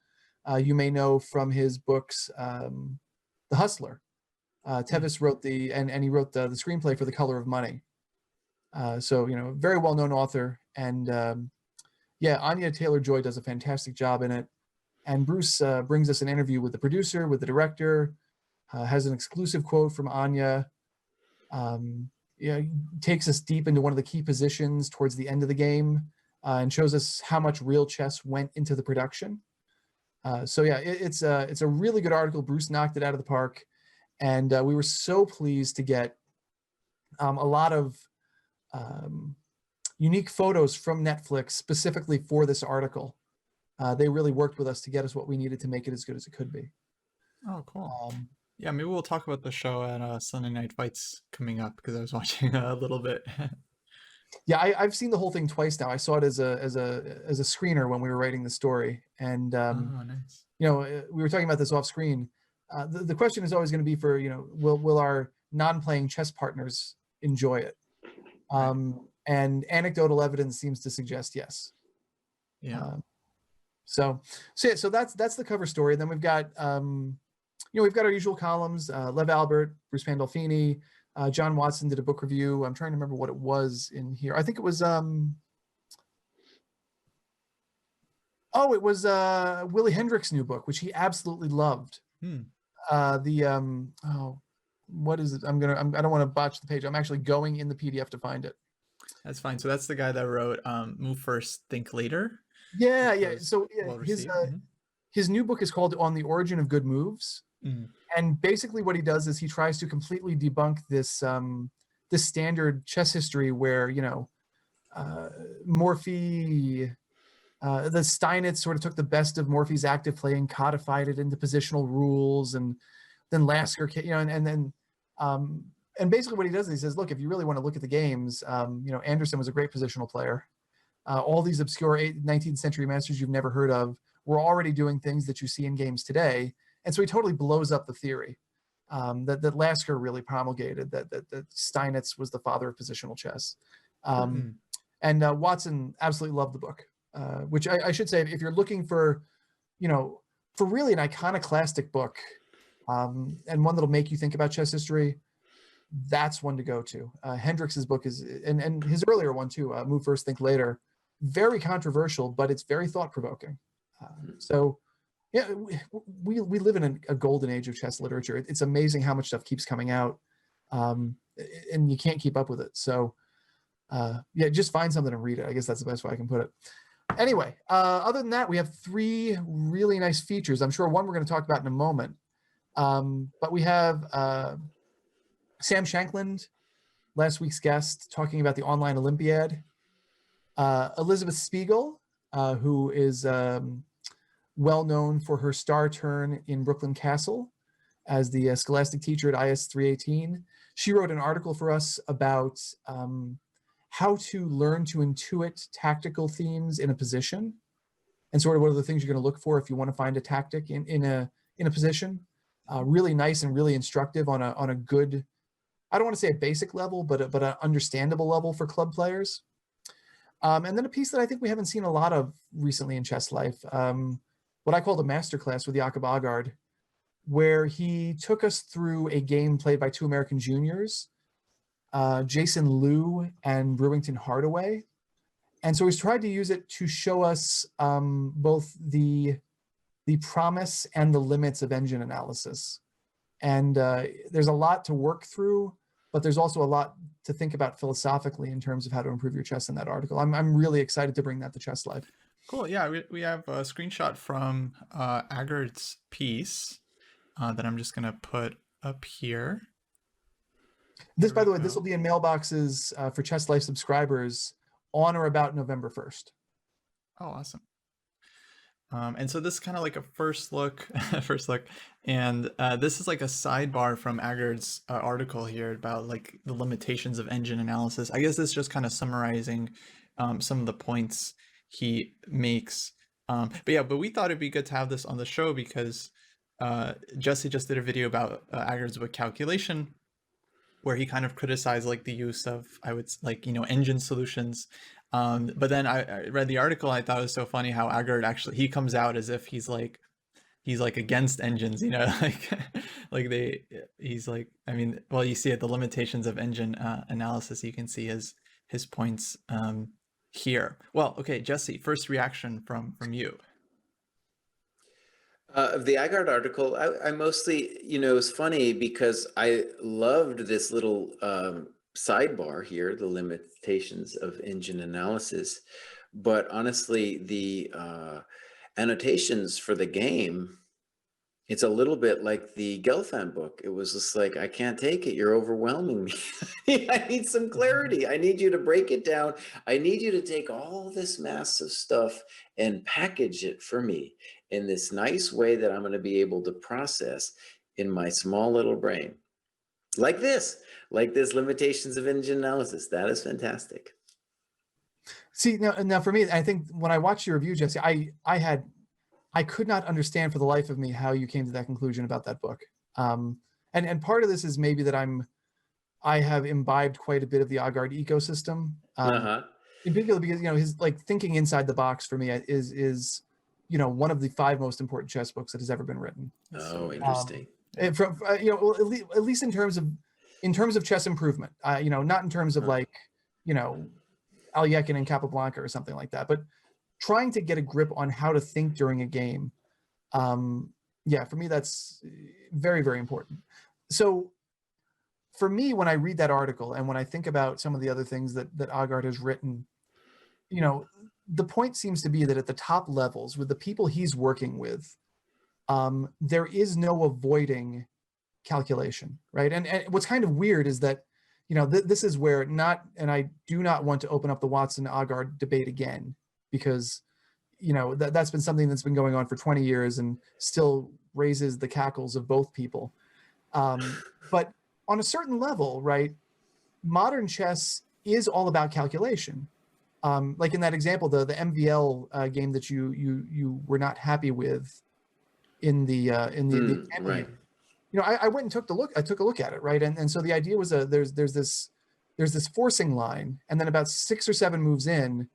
you may know from his books, The Hustler. Tevis wrote and he wrote the screenplay for The Color of Money. So, very well-known author. And Anya Taylor-Joy does a fantastic job in it. And Bruce brings us an interview with the producer, with the director, has an exclusive quote from Anya, takes us deep into one of the key positions towards the end of the game, and shows us how much real chess went into the production. It's a really good article. Bruce knocked it out of the park. And we were so pleased to get a lot of unique photos from Netflix specifically for this article. They really worked with us to get us what we needed to make it as good as it could be. Oh, cool. Yeah, maybe we'll talk about the show at Sunday Night Fights coming up, because I was watching a little bit. Yeah, I've seen the whole thing twice now. I saw it as a screener when we were writing the story, and Oh, nice. we were talking about this off screen. The question is always going to be for will our non-playing chess partners enjoy it? And anecdotal evidence seems to suggest yes. Yeah. So that's the cover story. Then we've got we've got our usual columns. Lev Albert, Bruce Pandolfini, John Watson did a book review. I'm trying to remember what it was in here. I think it was it was Willie Hendrick's new book, which he absolutely loved. What is it? I don't want to botch the page. I'm actually going in the PDF to find it. That's fine. So that's the guy that wrote Move First, Think Later. Yeah. was So well his received. his new book is called On the Origin of Good Moves. Mhm. And basically what he does is he tries to completely debunk this this standard chess history where, Morphy, the Steinitz sort of took the best of Morphy's active play and codified it into positional rules, and then Lasker, and basically what he does is he says, look, if you really want to look at the games, Anderson was a great positional player. All these obscure 19th century masters you've never heard of were already doing things that you see in games today. And so he totally blows up the theory that Lasker really promulgated, that Steinitz was the father of positional chess. And Watson absolutely loved the book, which I should say, if you're looking for really an iconoclastic book, and one that'll make you think about chess history, that's one to go to. Hendricks's book is, and his earlier one too, Move First, Think Later, very controversial, but it's very thought-provoking. Yeah, we live in a golden age of chess literature. It's amazing how much stuff keeps coming out, and you can't keep up with it. So, just find something and read it. I guess that's the best way I can put it. Anyway, other than that, we have 3 really nice features. I'm sure one we're going to talk about in a moment. But we have Sam Shankland, last week's guest, talking about the online Olympiad. Elizabeth Spiegel, who is well known for her star turn in Brooklyn Castle as the scholastic teacher at IS 318. She wrote an article for us about how to learn to intuit tactical themes in a position, and sort of what are the things you're going to look for if you want to find a tactic in a position. Really nice and really instructive on a good, I don't want to say a basic level, but an understandable level for club players. And then a piece that I think we haven't seen a lot of recently in Chess Life, what I call the masterclass with Jakob Agard, where he took us through a game played by two American juniors, Jason Liu and Brewington Hardaway. And so he's tried to use it to show us both the promise and the limits of engine analysis. And there's a lot to work through, but there's also a lot to think about philosophically in terms of how to improve your chess in that article. I'm really excited to bring that to Chess Life. Cool. Yeah, we have a screenshot from Agard's piece that I'm just going to put up here. This, by the way, this will be in mailboxes for Chess Life subscribers on or about November 1st. Oh, awesome. And so this is kind of like a first look, and this is like a sidebar from Agard's article here about like the limitations of engine analysis. I guess this is just kind of summarizing some of the points he makes. But we thought it'd be good to have this on the show because Jesse just did a video about Agard's book Calculation, where he kind of criticized like the use of, I would like, engine solutions. But then I read the article. I thought it was so funny how Agard actually, he comes out as if he's like against engines, he's like, I mean, well, you see it, the limitations of engine analysis. You can see his points here. Well, okay, Jesse, first reaction from you. Of the Agard article, I mostly, it was funny because I loved this little sidebar here, the limitations of engine analysis. But honestly, the annotations for the game, it's a little bit like the Gelfand book. It was just like, I can't take it. You're overwhelming me. I need some clarity. I need you to break it down. I need you to take all this massive stuff and package it for me in this nice way that I'm going to be able to process in my small little brain. Like this limitations of engine analysis. That is fantastic. See, now for me, I think when I watched your review, Jesse, I could not understand for the life of me how you came to that conclusion about that book. And part of this is maybe that I have imbibed quite a bit of the Agard ecosystem. In particular, because his like thinking inside the box for me is one of the 5 most important chess books that has ever been written. Oh, interesting. From at least in terms of chess improvement, not in terms of like Alyekin and Capablanca or something like that, but trying to get a grip on how to think during a game. For me, that's very, very important. So for me, when I read that article and when I think about some of the other things that Agard has written, the point seems to be that at the top levels with the people he's working with, there is no avoiding calculation, right? And what's kind of weird is that, this is where and I do not want to open up the Watson-Agard debate again, because that's been something that's been going on for 20 years and still raises the cackles of both people. But on a certain level, right, modern chess is all about calculation. Like in that example, the MVL game that you were not happy with in the example, right. I went and took a look at it, right, and so the idea was there's this forcing line, and then about 6 or 7 moves in,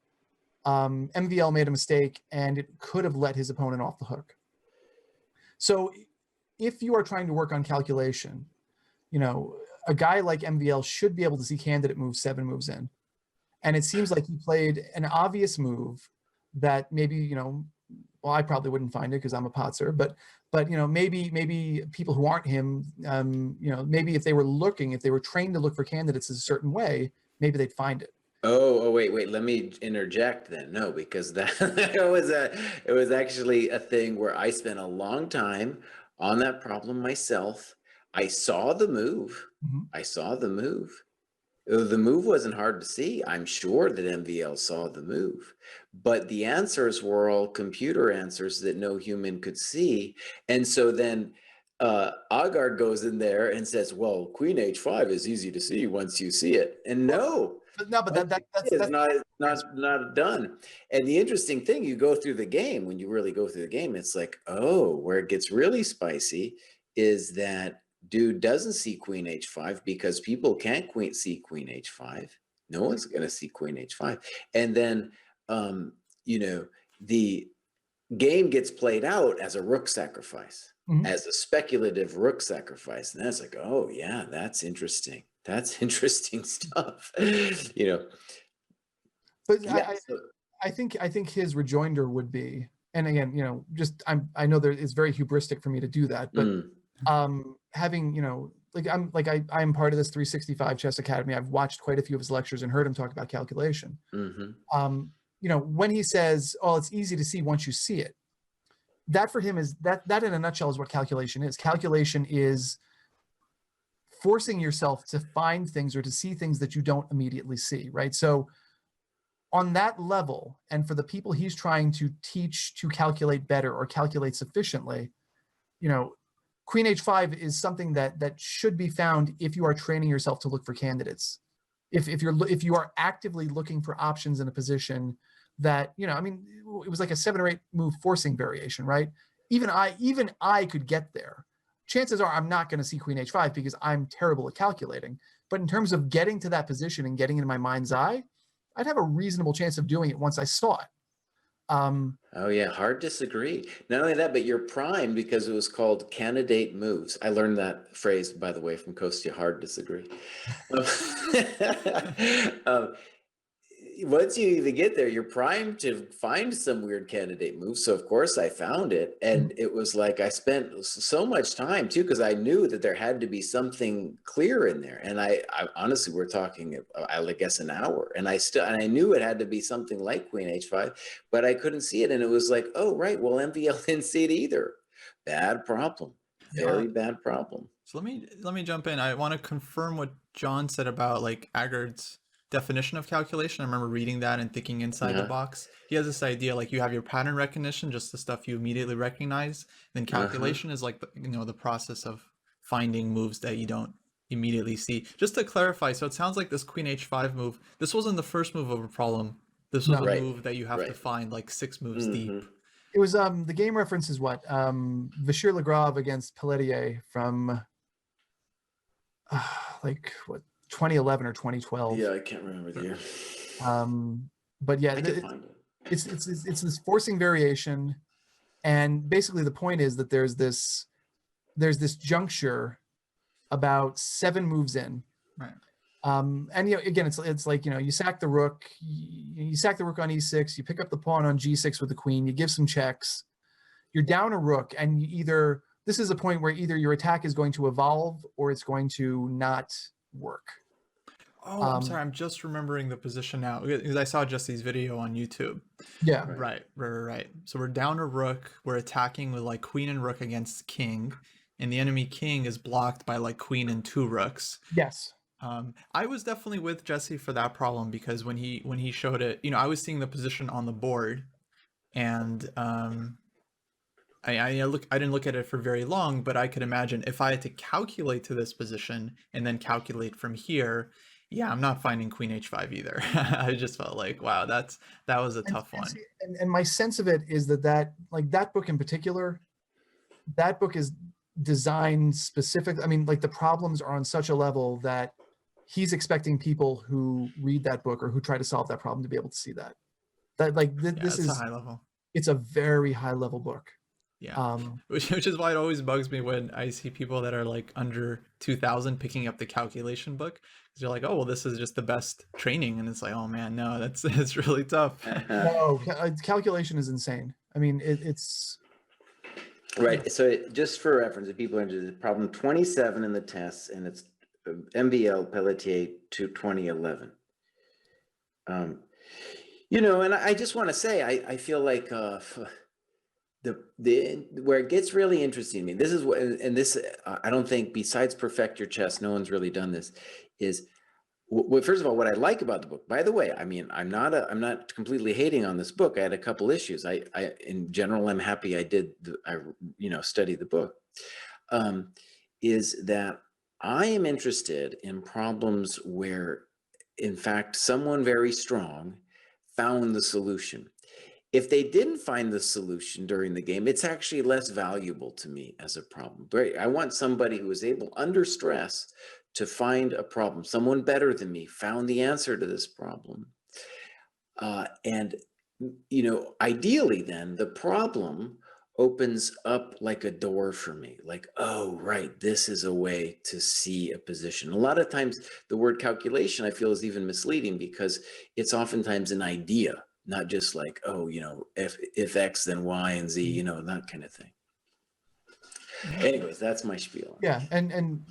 MVL made a mistake and it could have let his opponent off the hook. So if you are trying to work on calculation, a guy like MVL should be able to see candidate move 7 moves in. And it seems like he played an obvious move that maybe, well, I probably wouldn't find it because I'm a potser, but maybe people who aren't him, maybe if they were trained to look for candidates a certain way, maybe they'd find it. Oh, wait, let me interject then. No, because that it was actually a thing where I spent a long time on that problem myself. I saw the move. The move wasn't hard to see. I'm sure that MVL saw the move, but the answers were all computer answers that no human could see. And so then Agard goes in there and says, well, Queen H5 is easy to see once you see it. And that's not done. And the interesting thing, you go through the game, when you really go through the game, it's like, oh, where it gets really spicy is that dude doesn't see Queen H5 because people can't see Queen H5. No one's going to see queen h5. And then, you know, the game gets played out as a rook sacrifice, as a speculative rook sacrifice. And that's like, oh yeah, that's interesting. That's interesting stuff, you know. But Yeah, I think his rejoinder would be, and again, you know, just I know there it's very hubristic for me to do that, but having, you know, I'm part of this 365 Chess Academy. I've watched quite a few of his lectures and heard him talk about calculation. You know, when he says, "Oh, it's easy to see once you see it," that for him is that in a nutshell is what calculation is. Calculation is forcing yourself to find things or to see things that you don't immediately see, right? So on that level, and for the people he's trying to teach to calculate better or calculate sufficiently, you know, queen h5 is something that should be found if you are training yourself to look for candidates. If you are actively looking for options in a position that, you know, I mean, it was like a 7 or 8 move forcing variation, right? Even I could get there. Chances are I'm not going to see queen h5 because I'm terrible at calculating. But in terms of getting to that position and getting in my mind's eye, I'd have a reasonable chance of doing it once I saw it. Oh yeah, hard disagree. Not only that, but you're primed because it was called candidate moves. I learned that phrase, by the way, from Kostya. Hard disagree. Once you even get there, you're primed to find some weird candidate moves. So of course I found it, and it was like I spent so much time too, because I knew that there had to be something clear in there. And I honestly, we're talking, I guess, an hour, and I knew it had to be something like queen h5, but I couldn't see it. And it was like, oh right, well MVL didn't see it either. Bad problem, very bad problem. So let me jump in. I want to confirm what John said about like Agard's definition of calculation. I remember reading that and thinking inside the box. He has this idea like you have your pattern recognition, just the stuff you immediately recognize. Then calculation is like the process of finding moves that you don't immediately see. Just to clarify, so it sounds like this queen h5 move, this wasn't the first move of a problem. This was a move that you have to find like 6 moves deep. It was the game reference is what? Vashir Legrave against Pelletier from like what, 2011 or 2012. Yeah, I can't remember the year. But yeah, I can find it. It's this forcing variation, and basically the point is that there's this juncture about 7 moves in. Right. And you know, again, it's like, you know, you sack the rook, you sack the rook on e6, you pick up the pawn on g6 with the queen, you give some checks, you're down a rook, and this is a point where either your attack is going to evolve or it's going to not work. Oh, I'm sorry. I'm just remembering the position now because I saw Jesse's video on YouTube. Yeah. Right. So we're down a rook. We're attacking with like queen and rook against king, and the enemy king is blocked by like queen and 2 rooks. Yes. I was definitely with Jesse for that problem because when he showed it, you know, I was seeing the position on the board, and I didn't look at it for very long, but I could imagine if I had to calculate to this position and then calculate from here. Yeah, I'm not finding queen h5 either. I just felt like, wow, that was a tough one. And my sense of it is that like that book in particular, that book is designed specific. I mean, like the problems are on such a level that he's expecting people who read that book or who try to solve that problem to be able to see that. That like this is a high level. It's a very high level book. Yeah, which is why it always bugs me when I see people that are like under 2000 picking up the calculation book, because you're like, oh well, this is just the best training, and it's like, oh man, no, it's really tough. No, calculation is insane. I mean, it's right. So just for reference, if people are interested, problem 27 in the tests, and it's MVL Pelletier to 2011. You know, and I just want to say, I feel like where it gets really interesting to me, this is what, and this I don't think, besides Perfect Your Chess, no one's really done this, is first of all, what I like about the book, by the way, I mean, I'm not completely hating on this book. I had a couple issues. I in general, I'm happy I studied the book, is that I am interested in problems where, in fact, someone very strong found the solution. If they didn't find the solution during the game, it's actually less valuable to me as a problem. I want somebody who is able, under stress, to find a problem. Someone better than me found the answer to this problem. And, ideally then the problem opens up like a door for me. Like, oh, right, this is a way to see a position. A lot of times the word calculation I feel is even misleading because it's oftentimes an idea, not just like, oh, if X, then Y and Z, that kind of thing. Anyways, that's my spiel. Yeah, and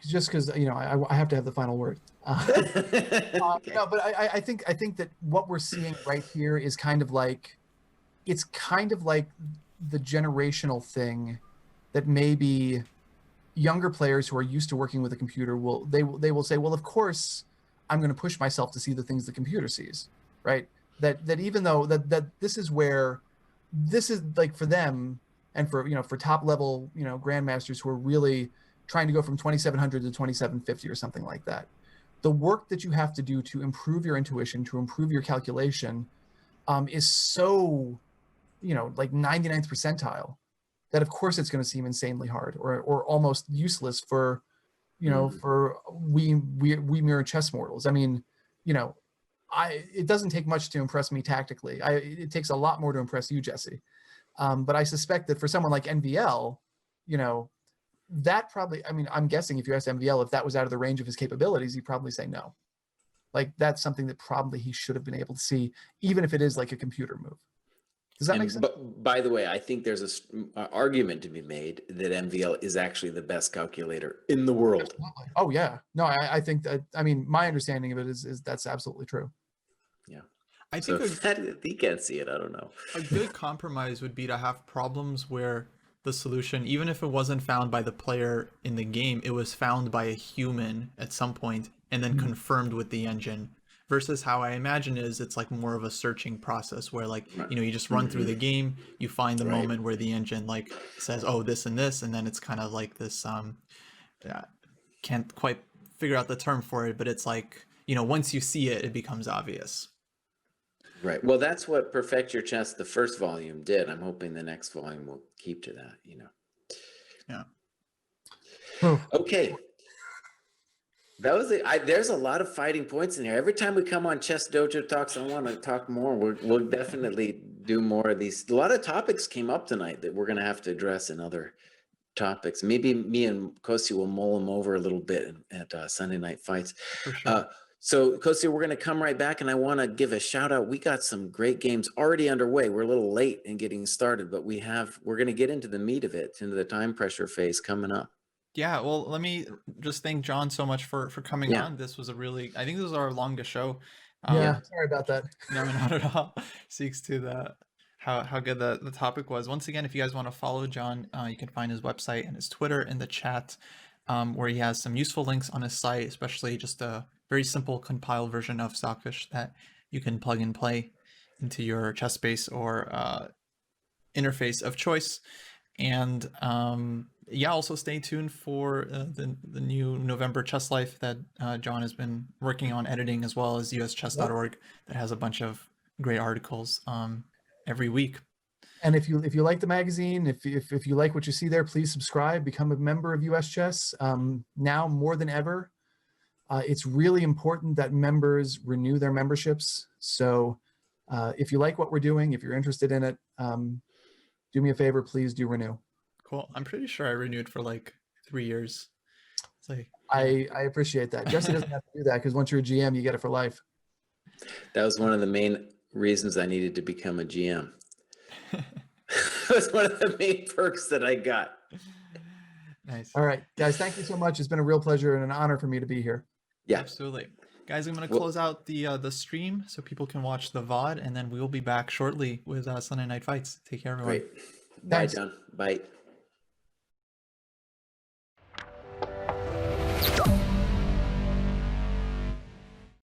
just because I have to have the final word. Okay. No, but I think that what we're seeing right here is kind of like the generational thing that maybe younger players who are used to working with a computer will say, well, of course I'm going to push myself to see the things the computer sees, right? That even though that this is like for them and for top level grandmasters who are really trying to go from 2700 to 2750 or something like that, the work that you have to do to improve your intuition, to improve your calculation, is so like 99th percentile that of course it's going to seem insanely hard or almost useless for for we mere chess mortals. I mean, it doesn't take much to impress me tactically. It takes a lot more to impress you, Jesse. But I suspect that for someone like NVL, that probably, I mean, I'm guessing if you asked MVL if that was out of the range of his capabilities, he'd probably say no. Like that's something that probably he should have been able to see, even if it is like a computer move. Does that make sense? But by the way, I think there's an argument to be made that MVL is actually the best calculator in the world. Absolutely. Oh yeah. No, I think that, I mean, my understanding of it is that's absolutely true. Yeah. I So think if he can't see it, I don't know. a good compromise would be to have problems where the solution, even if it wasn't found by the player in the game, it was found by a human at some point and then confirmed with the engine. Versus how I imagine it's like more of a searching process where like, you just run through the game, you find the moment where the engine like says, oh, this and this, and then it's kind of like this, can't quite figure out the term for it, but it's like, once you see it, it becomes obvious. Right. Well, that's what Perfect Your Chess, the first volume, did. I'm hoping the next volume will keep to that, Yeah. Okay. That was it. There's a lot of fighting points in here. Every time we come on Chess Dojo Talks, I want to talk more. We'll definitely do more of these. A lot of topics came up tonight that we're going to have to address in other topics. Maybe me and Kosi will mull them over a little bit at Sunday Night Fights. For sure. So, Kosi, we're going to come right back, and I want to give a shout out. We got some great games already underway. We're a little late in getting started, but we're going to get into the meat of it, into the time pressure phase coming up. Yeah, well, let me just thank John so much for coming on. This was I think this was our longest show. Yeah, sorry about that. No, not at all. Speaks to how good the topic was. Once again, if you guys want to follow John, you can find his website and his Twitter in the chat, where he has some useful links on his site, especially just a very simple compiled version of Stockfish that you can plug and play into your chess space or interface of choice. And also stay tuned for the new November Chess Life that John has been working on editing, as well as uschess.org that has a bunch of great articles every week. And if you like the magazine, if you like what you see there, please subscribe, become a member of US Chess. Now more than ever, it's really important that members renew their memberships. So if you like what we're doing, if you're interested in it, do me a favor, please do renew. Cool. I'm pretty sure I renewed for like 3 years. It's like, I appreciate that. Jesse doesn't have to do that because once you're a GM, you get it for life. That was one of the main reasons I needed to become a GM. That's one of the main perks that I got. Nice. All right, guys, thank you so much. It's been a real pleasure and an honor for me to be here. Yeah, absolutely. Guys, I'm going to close out the stream so people can watch the VOD, and then we will be back shortly with Sunday Night Fights. Take care, everyone. Great. Bye, John. Bye.